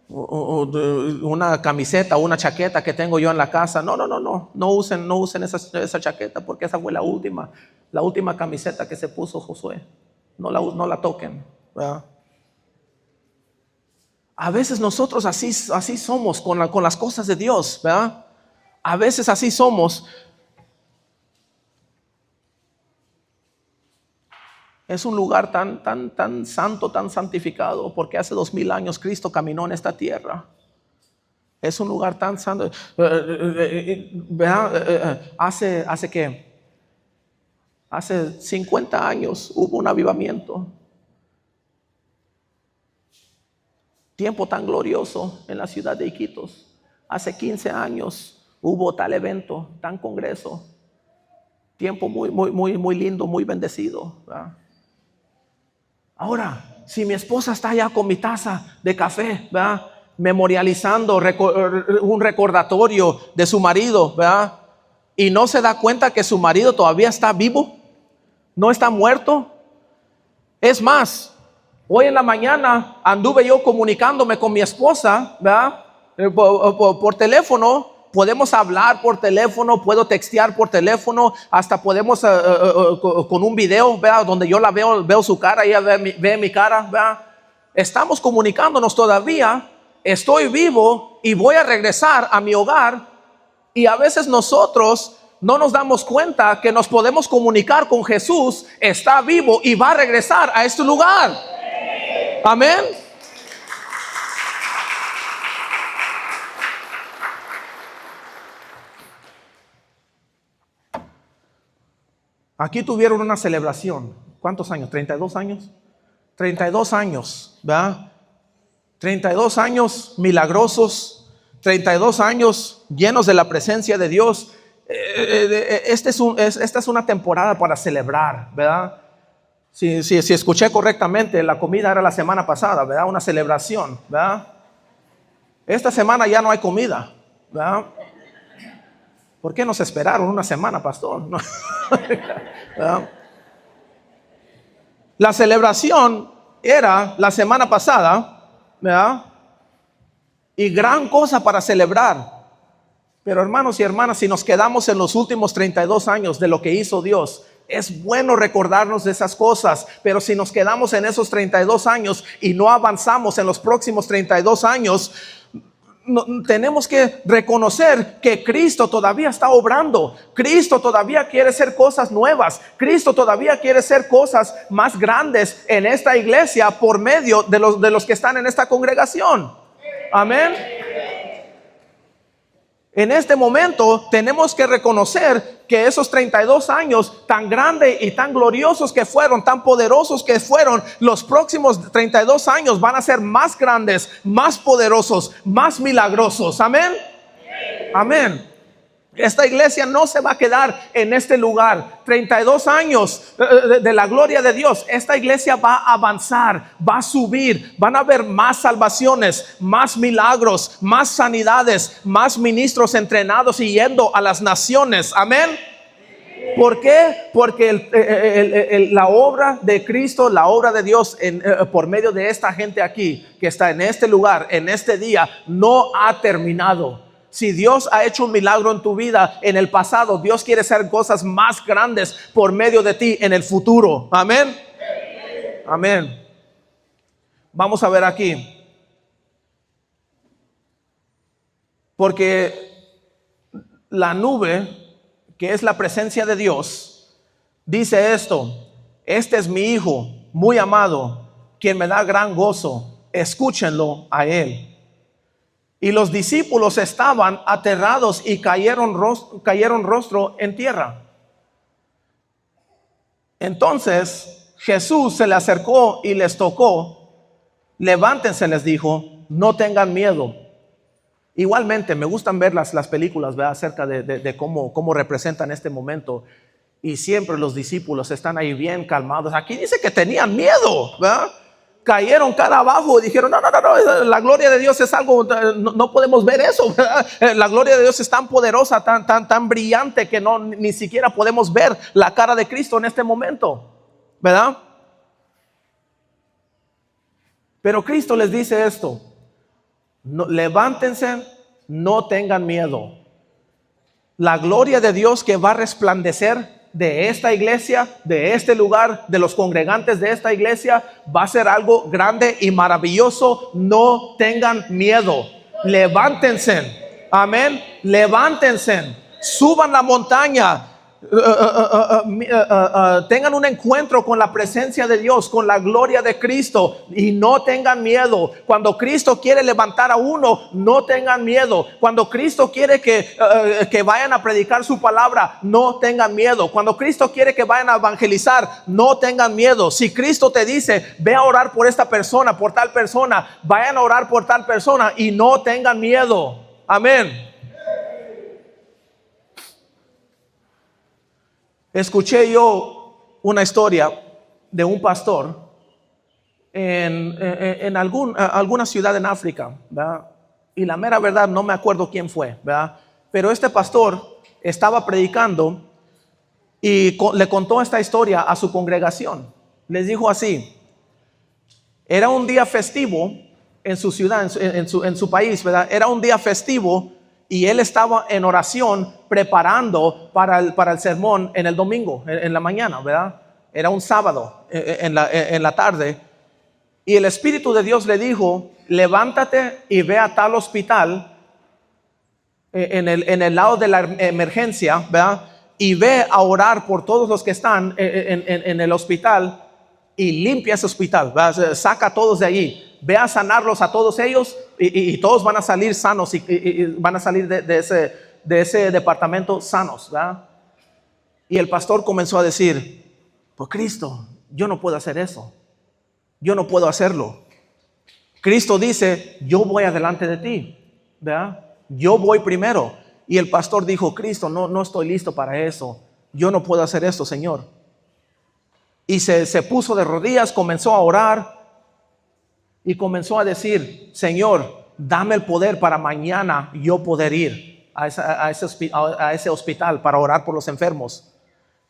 Una camiseta o una chaqueta que tengo yo en la casa. No usen esa chaqueta, porque esa fue la última camiseta que se puso Josué. No la toquen, ¿verdad? A veces nosotros así somos con las cosas de Dios, ¿verdad? A veces así somos. Es un lugar tan santo, tan santificado, porque hace 2000 años Cristo caminó en esta tierra. Es un lugar tan santo. Hace 50 años hubo un avivamiento. Tiempo tan glorioso en la ciudad de Iquitos. Hace 15 años hubo tal evento, tan congreso. Tiempo muy lindo, muy bendecido, ¿verdad? Ahora, si mi esposa está allá con mi taza de café, ¿verdad?, memorializando un recordatorio de su marido, ¿verdad?, y no se da cuenta que su marido todavía está vivo, no está muerto. Es más, hoy en la mañana anduve yo comunicándome con mi esposa, ¿verdad?, por teléfono. Podemos hablar por teléfono, puedo textear por teléfono, hasta podemos con un video, ¿verdad?, donde yo la veo su cara, ella ve mi cara, ¿verdad? Estamos comunicándonos todavía. Estoy vivo y voy a regresar a mi hogar. Y a veces nosotros no nos damos cuenta que nos podemos comunicar con Jesús. Está vivo y va a regresar a este lugar. Amén. Aquí tuvieron una celebración. ¿Cuántos años? ¿32 años? 32 años, ¿verdad? 32 años milagrosos, 32 años llenos de la presencia de Dios. Esta es una temporada para celebrar, ¿verdad? Si escuché correctamente, la comida era la semana pasada, ¿verdad? Una celebración, ¿verdad? Esta semana ya no hay comida, ¿verdad? ¿Por qué nos esperaron una semana, pastor? ¿Verdad? La celebración era la semana pasada, ¿verdad? Y gran cosa para celebrar. Pero hermanos y hermanas, si nos quedamos en los últimos 32 años de lo que hizo Dios, es bueno recordarnos de esas cosas. Pero si nos quedamos en esos 32 años y no avanzamos en los próximos 32 años, tenemos que reconocer que Cristo todavía está obrando. Cristo todavía quiere hacer cosas nuevas. Cristo todavía quiere hacer cosas más grandes en esta iglesia por medio de los que están en esta congregación. Amén. En este momento tenemos que reconocer que esos 32 años tan grandes y tan gloriosos que fueron, tan poderosos que fueron, los próximos 32 años van a ser más grandes, más poderosos, más milagrosos. Amén. Amén. Esta iglesia no se va a quedar en este lugar. 32 años de la gloria de Dios. Esta iglesia va a avanzar, va a subir. Van a haber más salvaciones, más milagros, más sanidades, más ministros entrenados y yendo a las naciones. Amén. ¿Por qué? Porque la obra de Cristo, la obra de Dios por medio de esta gente aquí, que está en este lugar, en este día, no ha terminado. Si Dios ha hecho un milagro en tu vida en el pasado, Dios quiere hacer cosas más grandes por medio de ti en el futuro. Amén. Amén. Vamos a ver aquí. Porque la nube, que es la presencia de Dios, dice esto: este es mi hijo muy amado, quien me da gran gozo, escúchenlo a él. Y los discípulos estaban aterrados y cayeron rostro en tierra. Entonces Jesús se le acercó y les tocó. Levántense, les dijo, no tengan miedo. Igualmente me gustan ver las películas, ¿verdad?, acerca de cómo representan este momento. Y siempre los discípulos están ahí bien calmados. Aquí dice que tenían miedo, ¿verdad? Cayeron cara abajo y dijeron, no, la gloria de Dios es algo, no podemos ver eso, ¿verdad? La gloria de Dios es tan poderosa, tan brillante, que ni siquiera podemos ver la cara de Cristo en este momento, ¿verdad? Pero Cristo les dice esto: levántense, no tengan miedo. La gloria de Dios que va a resplandecer de esta iglesia, de este lugar, de los congregantes de esta iglesia, va a ser algo grande y maravilloso. No tengan miedo. Levántense. Amén. Levántense. Suban la montaña. Tengan un encuentro con la presencia de Dios, con la gloria de Cristo, y no tengan miedo. Cuando Cristo quiere levantar a uno, no tengan miedo. Cuando Cristo quiere que vayan a predicar su palabra, no tengan miedo. Cuando Cristo quiere que vayan a evangelizar, no tengan miedo. Si Cristo te dice, ve a orar por esta persona, por tal persona, vayan a orar por tal persona y no tengan miedo. Amén. Escuché yo una historia de un pastor en alguna ciudad en África, ¿verdad? Y la mera verdad no me acuerdo quién fue, ¿verdad? Pero este pastor estaba predicando y le contó esta historia a su congregación. Les dijo así: era un día festivo en su ciudad, en su país, ¿verdad? Era un día festivo. Y él estaba en oración preparando para el sermón en el domingo, en la mañana, ¿verdad? Era un sábado en la tarde. Y el Espíritu de Dios le dijo: levántate y ve a tal hospital en el lado de la emergencia, ¿verdad? Y ve a orar por todos los que están en el hospital y limpia ese hospital, ¿verdad? Saca a todos de allí. Ve a sanarlos a todos ellos y todos van a salir sanos y van a salir de ese departamento sanos, ¿verdad? Y el pastor comenzó a decir: pues Cristo, yo no puedo hacer eso. Yo no puedo hacerlo. Cristo dice: yo voy adelante de ti, ¿verdad? Yo voy primero. Y el pastor dijo: Cristo, no estoy listo para eso. Yo no puedo hacer esto, Señor. Y se puso de rodillas, comenzó a orar. Y comenzó a decir: Señor, dame el poder para mañana yo poder ir a ese hospital para orar por los enfermos.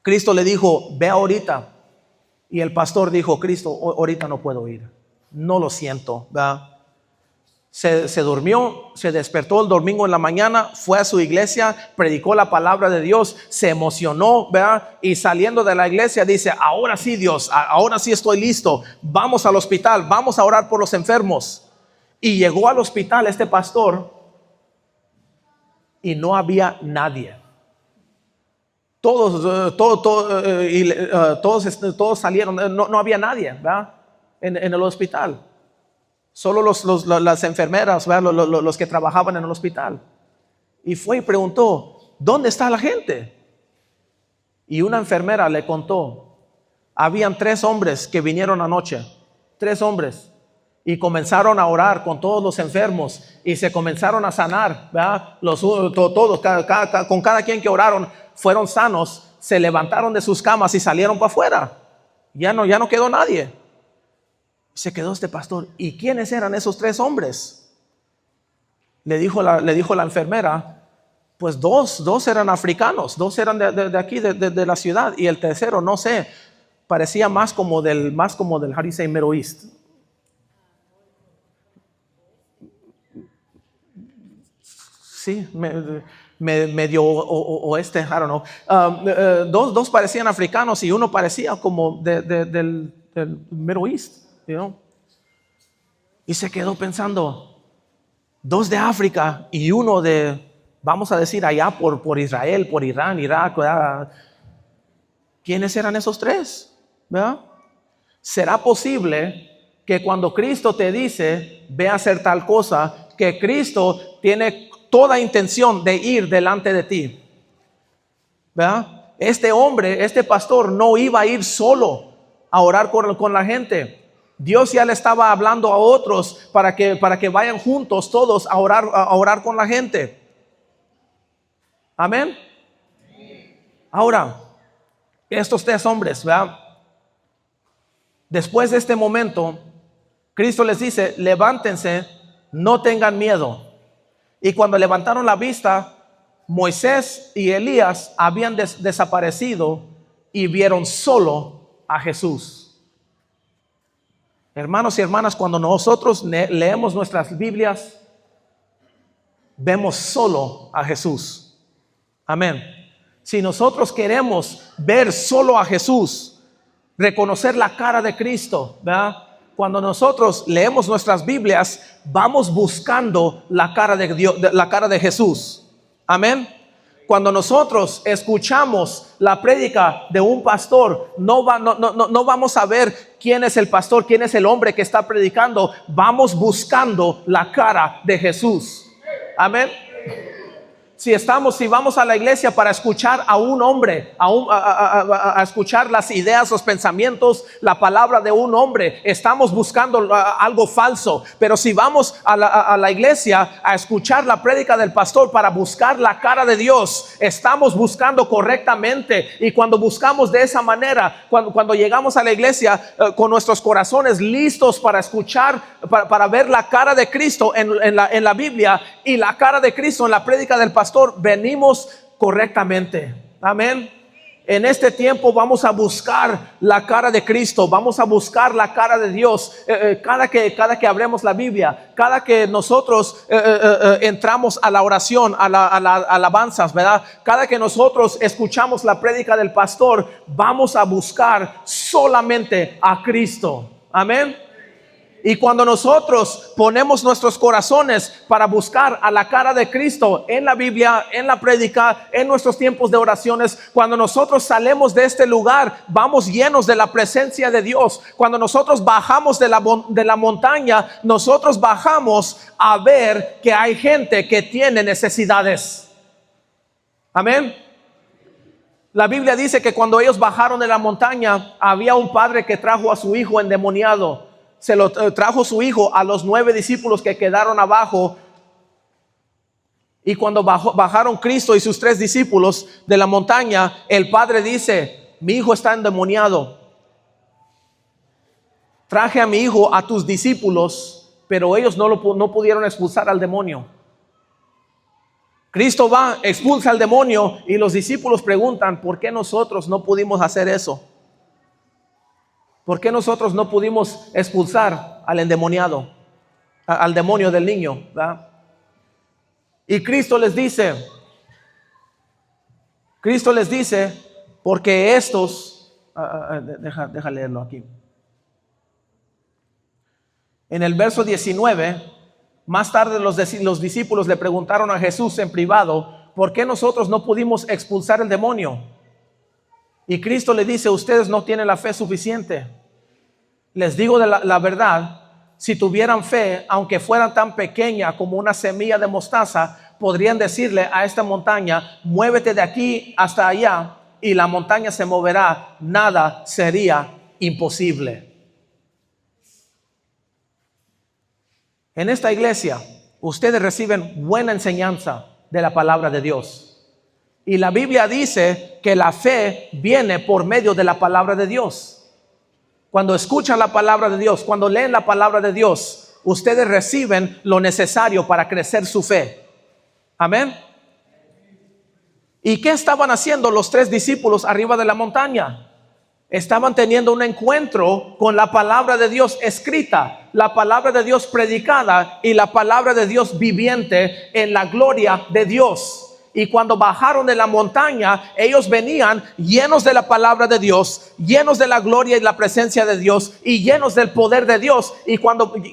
Cristo le dijo: ve ahorita. Y el pastor dijo: Cristo, ahorita no puedo ir. No lo siento, ¿verdad? Se durmió, se despertó el domingo en la mañana, fue a su iglesia, predicó la palabra de Dios, se emocionó, ¿verdad? Y saliendo de la iglesia dice: ahora sí, Dios, ahora sí estoy listo, vamos al hospital, vamos a orar por los enfermos. Y llegó al hospital este pastor y no había nadie. Todos salieron, no había nadie, ¿verdad? En el hospital. Solo las enfermeras, ¿verdad? Los que trabajaban en el hospital. Y fue y preguntó: ¿dónde está la gente? Y una enfermera le contó: habían 3 hombres que vinieron anoche, 3 hombres, y comenzaron a orar con todos los enfermos y se comenzaron a sanar, ¿verdad? Todos, con cada quien que oraron, fueron sanos, se levantaron de sus camas y salieron para afuera. Ya no quedó nadie. Se quedó este pastor: ¿y quiénes eran esos 3 hombres? Le dijo la enfermera: Pues dos eran africanos, dos eran de aquí, de la ciudad, y el tercero, no sé, parecía más como del, how do you say, Middle East. Sí, medio oeste, I don't know. Dos parecían africanos y uno parecía como del Middle East, you know? Y se quedó pensando, dos de África y uno de, vamos a decir, allá por Israel, por Irán, Irak, ¿verdad? ¿Quiénes eran esos tres? ¿Verdad? ¿Será posible que cuando Cristo te dice, ve a hacer tal cosa, que Cristo tiene toda intención de ir delante de ti? ¿Verdad? Este hombre, este pastor no iba a ir solo a orar con la gente. Dios ya le estaba hablando a otros para que vayan juntos todos a orar con la gente. Amén. Ahora, estos tres hombres, ¿verdad? Después de este momento, Cristo les dice, levántense, no tengan miedo. Y cuando levantaron la vista, Moisés y Elías habían desaparecido y vieron solo a Jesús. Hermanos y hermanas, cuando nosotros leemos nuestras Biblias, vemos solo a Jesús. Amén. Si nosotros queremos ver solo a Jesús, reconocer la cara de Cristo, ¿verdad? Cuando nosotros leemos nuestras Biblias, vamos buscando la cara de Dios, la cara de Jesús. Amén. Cuando nosotros escuchamos la prédica de un pastor, no vamos a ver quién es el pastor, quién es el hombre que está predicando. Vamos buscando la cara de Jesús. Amén. Si vamos a la iglesia para escuchar a un hombre, a escuchar las ideas, los pensamientos, la palabra de un hombre, estamos buscando algo falso. Pero si vamos a la iglesia a escuchar la prédica del pastor para buscar la cara de Dios, estamos buscando correctamente. Y cuando buscamos de esa manera, cuando llegamos a la iglesia con nuestros corazones listos para escuchar, para ver la cara de Cristo en la Biblia y la cara de Cristo en la prédica del pastor, venimos correctamente. Amén. En este tiempo vamos a buscar la cara de Cristo, vamos a buscar la cara de Dios. Cada que abremos la Biblia, cada que nosotros entramos a la oración, a la alabanzas, ¿verdad? Cada que nosotros escuchamos la prédica del pastor, vamos a buscar solamente a Cristo. Amén. Y cuando nosotros ponemos nuestros corazones para buscar a la cara de Cristo en la Biblia, en la prédica, en nuestros tiempos de oraciones, cuando nosotros salimos de este lugar, vamos llenos de la presencia de Dios. Cuando nosotros bajamos de la montaña, nosotros bajamos a ver que hay gente que tiene necesidades. Amén. La Biblia dice que cuando ellos bajaron de la montaña, había un padre que trajo a su hijo endemoniado. Se lo trajo su hijo a los 9 discípulos que quedaron abajo. Y cuando bajaron Cristo y sus 3 discípulos de la montaña, el padre dice, mi hijo está endemoniado. Traje a mi hijo a tus discípulos, pero ellos no pudieron expulsar al demonio. Cristo va, expulsa al demonio y los discípulos preguntan, ¿por qué nosotros no pudimos hacer eso? ¿Por qué nosotros no pudimos expulsar al endemoniado, al demonio del niño? ¿Verdad? Y Cristo les dice, porque estos, deja leerlo aquí. En el verso 19, más tarde los discípulos le preguntaron a Jesús en privado, ¿por qué nosotros no pudimos expulsar el demonio? Y Cristo le dice, ustedes no tienen la fe suficiente. Les digo la verdad, si tuvieran fe, aunque fueran tan pequeña como una semilla de mostaza, podrían decirle a esta montaña, muévete de aquí hasta allá, y la montaña se moverá. Nada sería imposible. En esta iglesia, ustedes reciben buena enseñanza de la palabra de Dios. Y la Biblia dice que la fe viene por medio de la palabra de Dios. Cuando escuchan la palabra de Dios, cuando leen la palabra de Dios, ustedes reciben lo necesario para crecer su fe. Amén. ¿Y qué estaban haciendo los 3 discípulos arriba de la montaña? Estaban teniendo un encuentro con la palabra de Dios escrita, la palabra de Dios predicada y la palabra de Dios viviente en la gloria de Dios. Y cuando bajaron de la montaña, ellos venían llenos de la palabra de Dios, llenos de la gloria y la presencia de Dios y llenos del poder de Dios y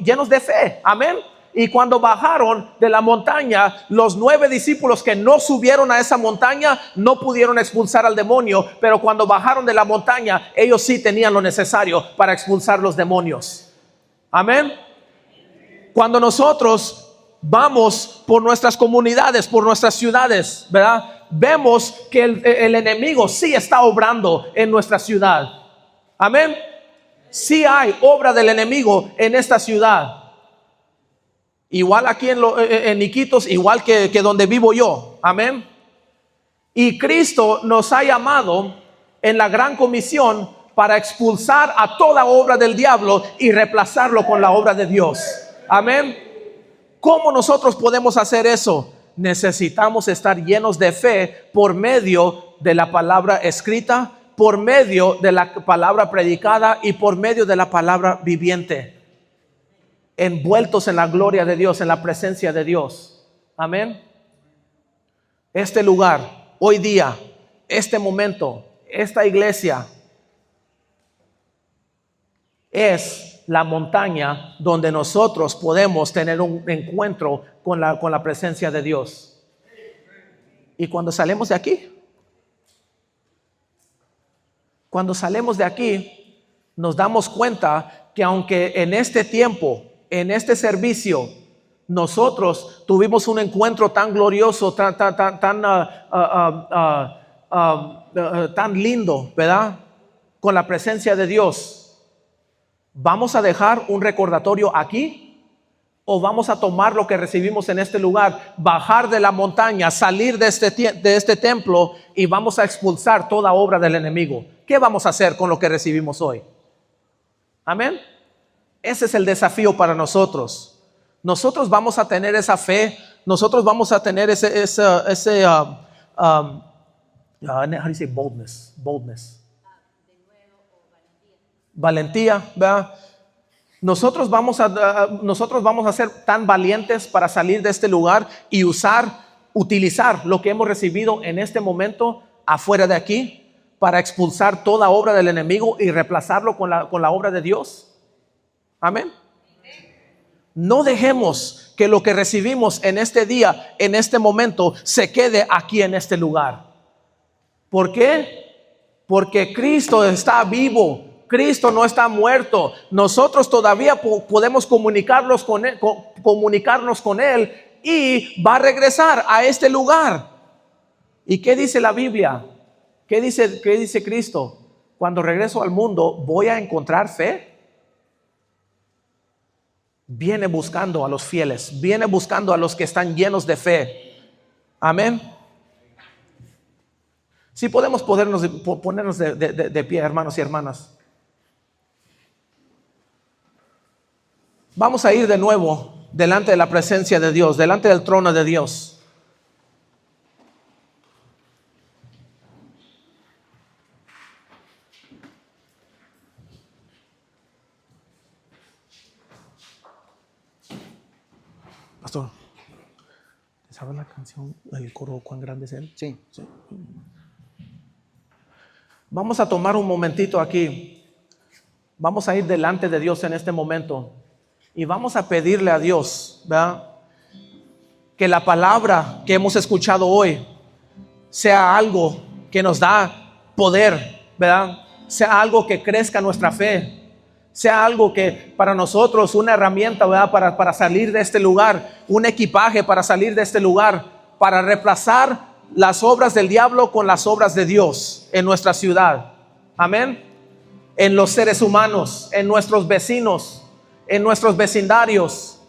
llenos de fe. Amén. Y cuando bajaron de la montaña, los 9 discípulos que no subieron a esa montaña no pudieron expulsar al demonio, pero cuando bajaron de la montaña, ellos sí tenían lo necesario para expulsar los demonios. Amén. Cuando nosotros vamos por nuestras comunidades, por nuestras ciudades, ¿verdad? Vemos que el enemigo sí está obrando en nuestra ciudad. Amén. Sí hay obra del enemigo en esta ciudad. Igual aquí en Iquitos, igual que donde vivo yo. Amén. Y Cristo nos ha llamado en la gran comisión para expulsar a toda obra del diablo y reemplazarlo con la obra de Dios. Amén. ¿Cómo nosotros podemos hacer eso? Necesitamos estar llenos de fe por medio de la palabra escrita, por medio de la palabra predicada y por medio de la palabra viviente. Envueltos en la gloria de Dios, en la presencia de Dios. Amén. Este lugar, hoy día, este momento, esta iglesia es la montaña donde nosotros podemos tener un encuentro con la presencia de Dios. Y cuando salimos de aquí, nos damos cuenta que aunque en este tiempo, en este servicio, nosotros tuvimos un encuentro tan glorioso, tan lindo, ¿verdad? Con la presencia de Dios. ¿Vamos a dejar un recordatorio aquí? ¿O vamos a tomar lo que recibimos en este lugar, bajar de la montaña, salir de este templo y vamos a expulsar toda obra del enemigo? ¿Qué vamos a hacer con lo que recibimos hoy? Amén. Ese es el desafío para nosotros. Nosotros vamos a tener esa fe. Nosotros vamos a tener how do you say boldness? Valentía, ¿verdad? Nosotros vamos a ser tan valientes para salir de este lugar y utilizar lo que hemos recibido en este momento afuera de aquí para expulsar toda obra del enemigo y reemplazarlo con la obra de Dios. Amén. No dejemos que lo que recibimos en este día, en este momento, se quede aquí en este lugar. ¿Por qué? Porque Cristo está vivo. Cristo no está muerto. Nosotros todavía podemos comunicarnos con Él y va a regresar a este lugar. ¿Y qué dice la Biblia? ¿Qué dice Cristo? Cuando regreso al mundo, ¿voy a encontrar fe? Viene buscando a los fieles, viene buscando a los que están llenos de fe. Amén. Si podemos ponernos de pie, hermanos y hermanas. Vamos a ir de nuevo delante de la presencia de Dios, delante del trono de Dios. Pastor, ¿sabes la canción, el coro, cuán grande es Él? Sí. Vamos a tomar un momentito aquí. Vamos a ir delante de Dios en este momento y vamos a pedirle a Dios, ¿verdad?, que la palabra que hemos escuchado hoy sea algo que nos da poder, ¿verdad? Sea algo que crezca nuestra fe. Sea algo que para nosotros una herramienta, ¿verdad?, para salir de este lugar, un equipaje para salir de este lugar, para reemplazar las obras del diablo con las obras de Dios en nuestra ciudad. Amén. En los seres humanos, en nuestros vecinos, en nuestros vecindarios,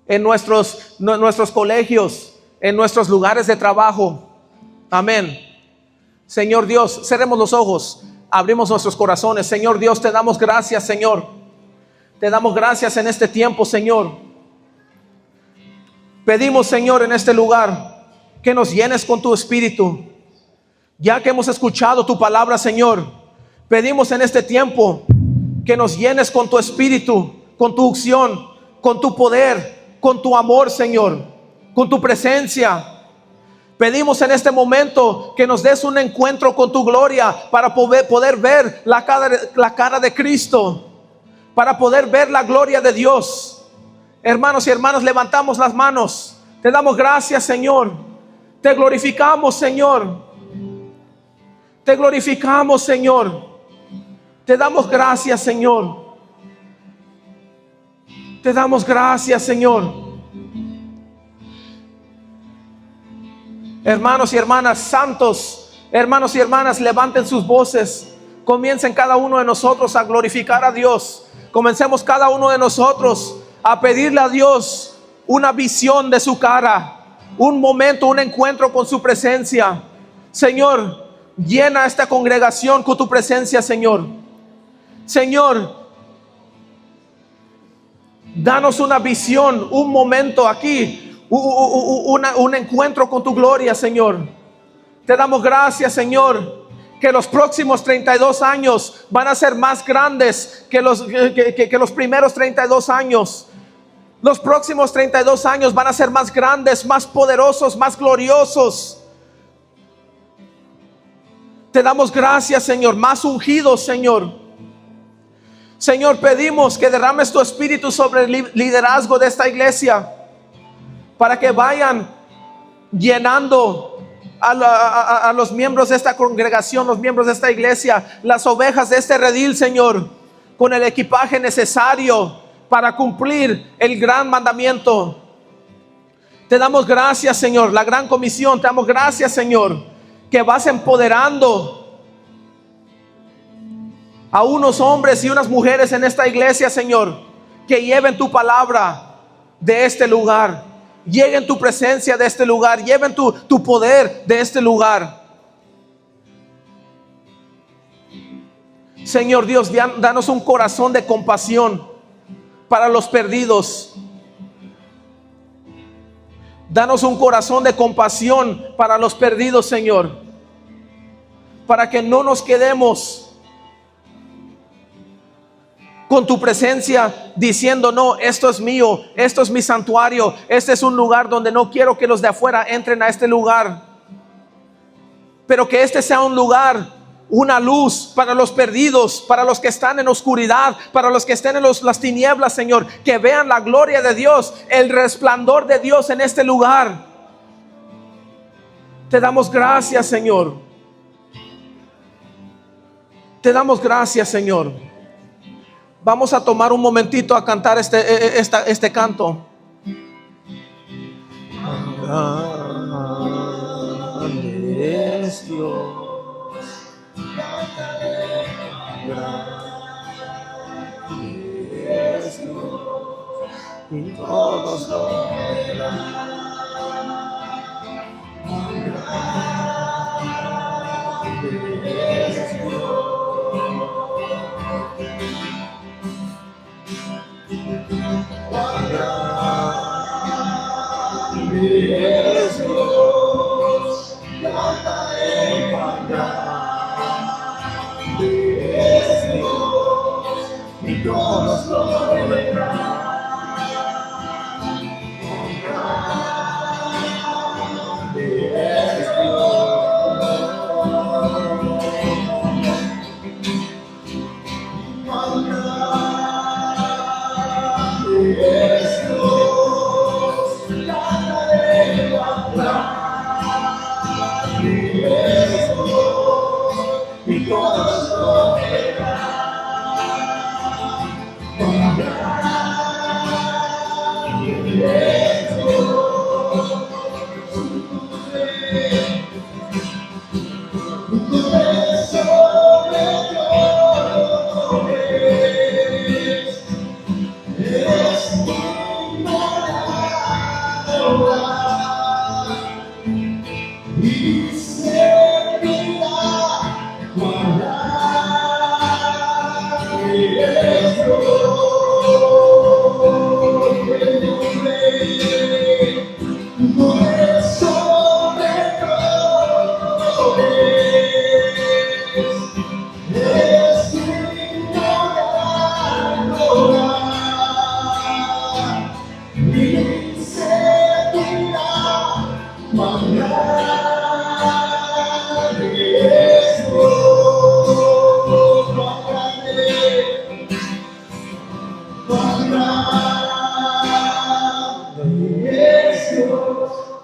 en nuestros colegios, en nuestros lugares de trabajo. Amén. Señor Dios, cerremos los ojos. Abrimos nuestros corazones. Señor Dios, te damos gracias, Señor. Te damos gracias en este tiempo, Señor. Pedimos, Señor, en este lugar que nos llenes con tu espíritu. Ya que hemos escuchado tu palabra, Señor, pedimos en este tiempo que nos llenes con tu espíritu, con tu unción, con tu poder, con tu amor, Señor, con tu presencia. Pedimos en este momento que nos des un encuentro con tu gloria para poder ver la cara de Cristo, para poder ver la gloria de Dios. Hermanos y hermanas, levantamos las manos. Te damos gracias, Señor. Te glorificamos, Señor. Te glorificamos, Señor. Te damos gracias, Señor. Te damos gracias, Señor. Hermanos y hermanas, santos, hermanos y hermanas, levanten sus voces. Comiencen cada uno de nosotros a glorificar a Dios. Comencemos cada uno de nosotros a pedirle a Dios una visión de su cara, un momento, un encuentro con su presencia. Señor, llena esta congregación con tu presencia, Señor. Señor, danos una visión, un momento aquí, un encuentro con tu gloria, Señor. Te damos gracias, Señor, que los próximos 32 años van a ser más grandes que los primeros 32 años. Los próximos 32 años van a ser más grandes, más poderosos, más gloriosos. Te damos gracias, Señor, más ungidos, Señor. Señor, pedimos que derrames tu espíritu sobre el liderazgo de esta iglesia, para que vayan llenando a los miembros de esta congregación, los miembros de esta iglesia, las ovejas de este redil, Señor, con el equipaje necesario para cumplir el gran mandamiento. Te damos gracias, Señor, la gran comisión. Te damos gracias, Señor, que vas empoderando a unos hombres y unas mujeres en esta iglesia, Señor, que lleven tu palabra de este lugar, lleven tu presencia de este lugar, lleven tu poder de este lugar. Señor Dios, danos un corazón de compasión para los perdidos. Danos un corazón de compasión para los perdidos, Señor, para que no nos quedemos con tu presencia diciendo: no, esto es mío, esto es mi santuario, este es un lugar donde no quiero que los de afuera entren a este lugar. Pero que este sea un lugar, una luz para los perdidos, para los que están en oscuridad, para los que estén en las tinieblas, Señor, que vean la gloria de Dios, el resplandor de Dios en este lugar. Te damos gracias, Señor. Te damos gracias, Señor. Vamos a tomar un momentito a cantar este canto. Grande es Dios. Grande es Dios. Y todos lo verán. Eres Dios, cantaré para eres Dios, y todos lo verán. Eres Dios, y todos lo verán.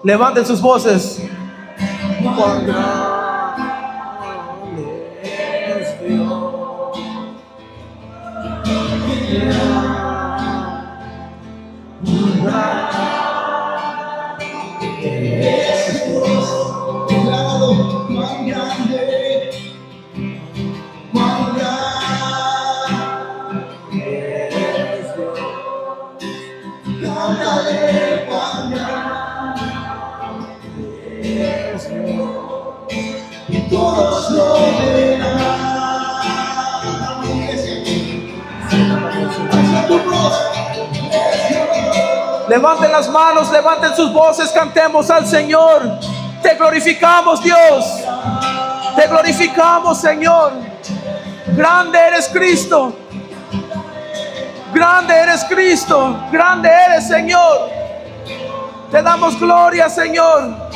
Levanten sus voces. Cuán grande es Dios. Todos lo verán. Levanten las manos, levanten sus voces, cantemos al Señor. Te glorificamos, Dios. Te glorificamos, Señor. Grande eres Cristo. Grande eres Cristo. Grande eres, Señor. Te damos gloria, Señor.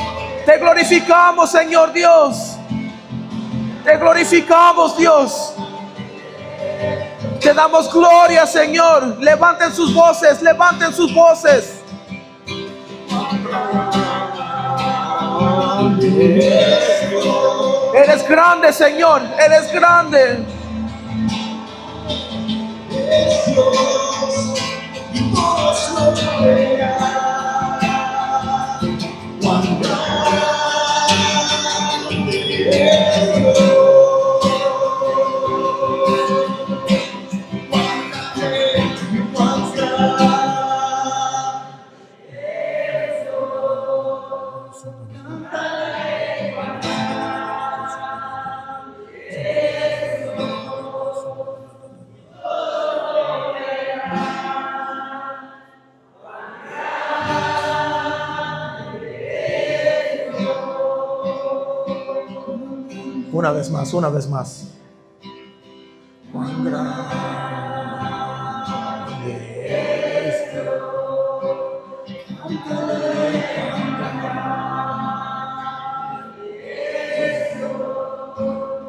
Te glorificamos, Señor Dios. Te glorificamos, Dios. Te damos gloria, Señor. Levanten sus voces, levanten sus voces. Eres grande, Señor. Eres grande. Y todos lo verán. Cuán Una vez más, una vez más. Cuán grande es Dios.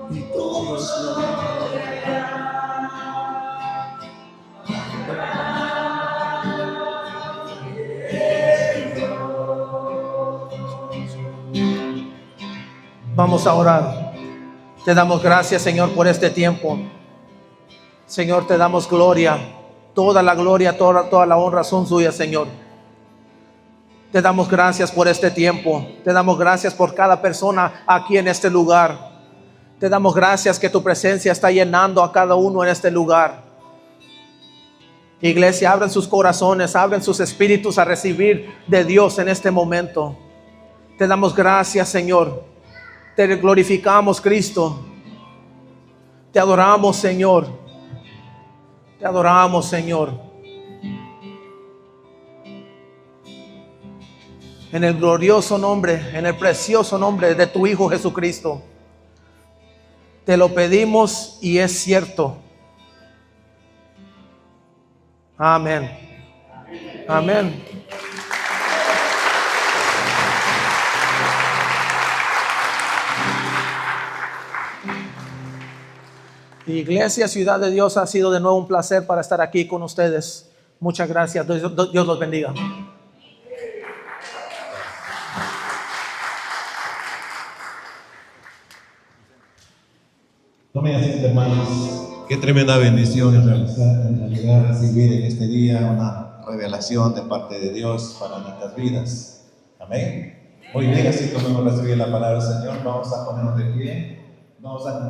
Y todos lo Vamos a orar. Te damos gracias, Señor, por este tiempo. Señor, te damos gloria. Toda la gloria, toda la honra son suyas, Señor. Te damos gracias por este tiempo. Te damos gracias por cada persona aquí en este lugar. Te damos gracias que tu presencia está llenando a cada uno en este lugar. Iglesia, abren sus corazones, abren sus espíritus a recibir de Dios en este momento. Te damos gracias, Señor. Te glorificamos, Cristo. Te adoramos, Señor. Te adoramos, Señor. En el glorioso nombre, en el precioso nombre de tu Hijo Jesucristo. Te lo pedimos y es cierto. Amén. Amén. Iglesia Ciudad de Dios, ha sido de nuevo un placer para estar aquí con ustedes. Muchas gracias. Dios los bendiga. Tomen asiento, hermanos. Qué tremenda bendición en realidad recibir en este día una revelación de parte de Dios para nuestras vidas. Amén. Muy bien, así como hemos recibido la palabra del Señor, vamos a ponernos de pie. Vamos a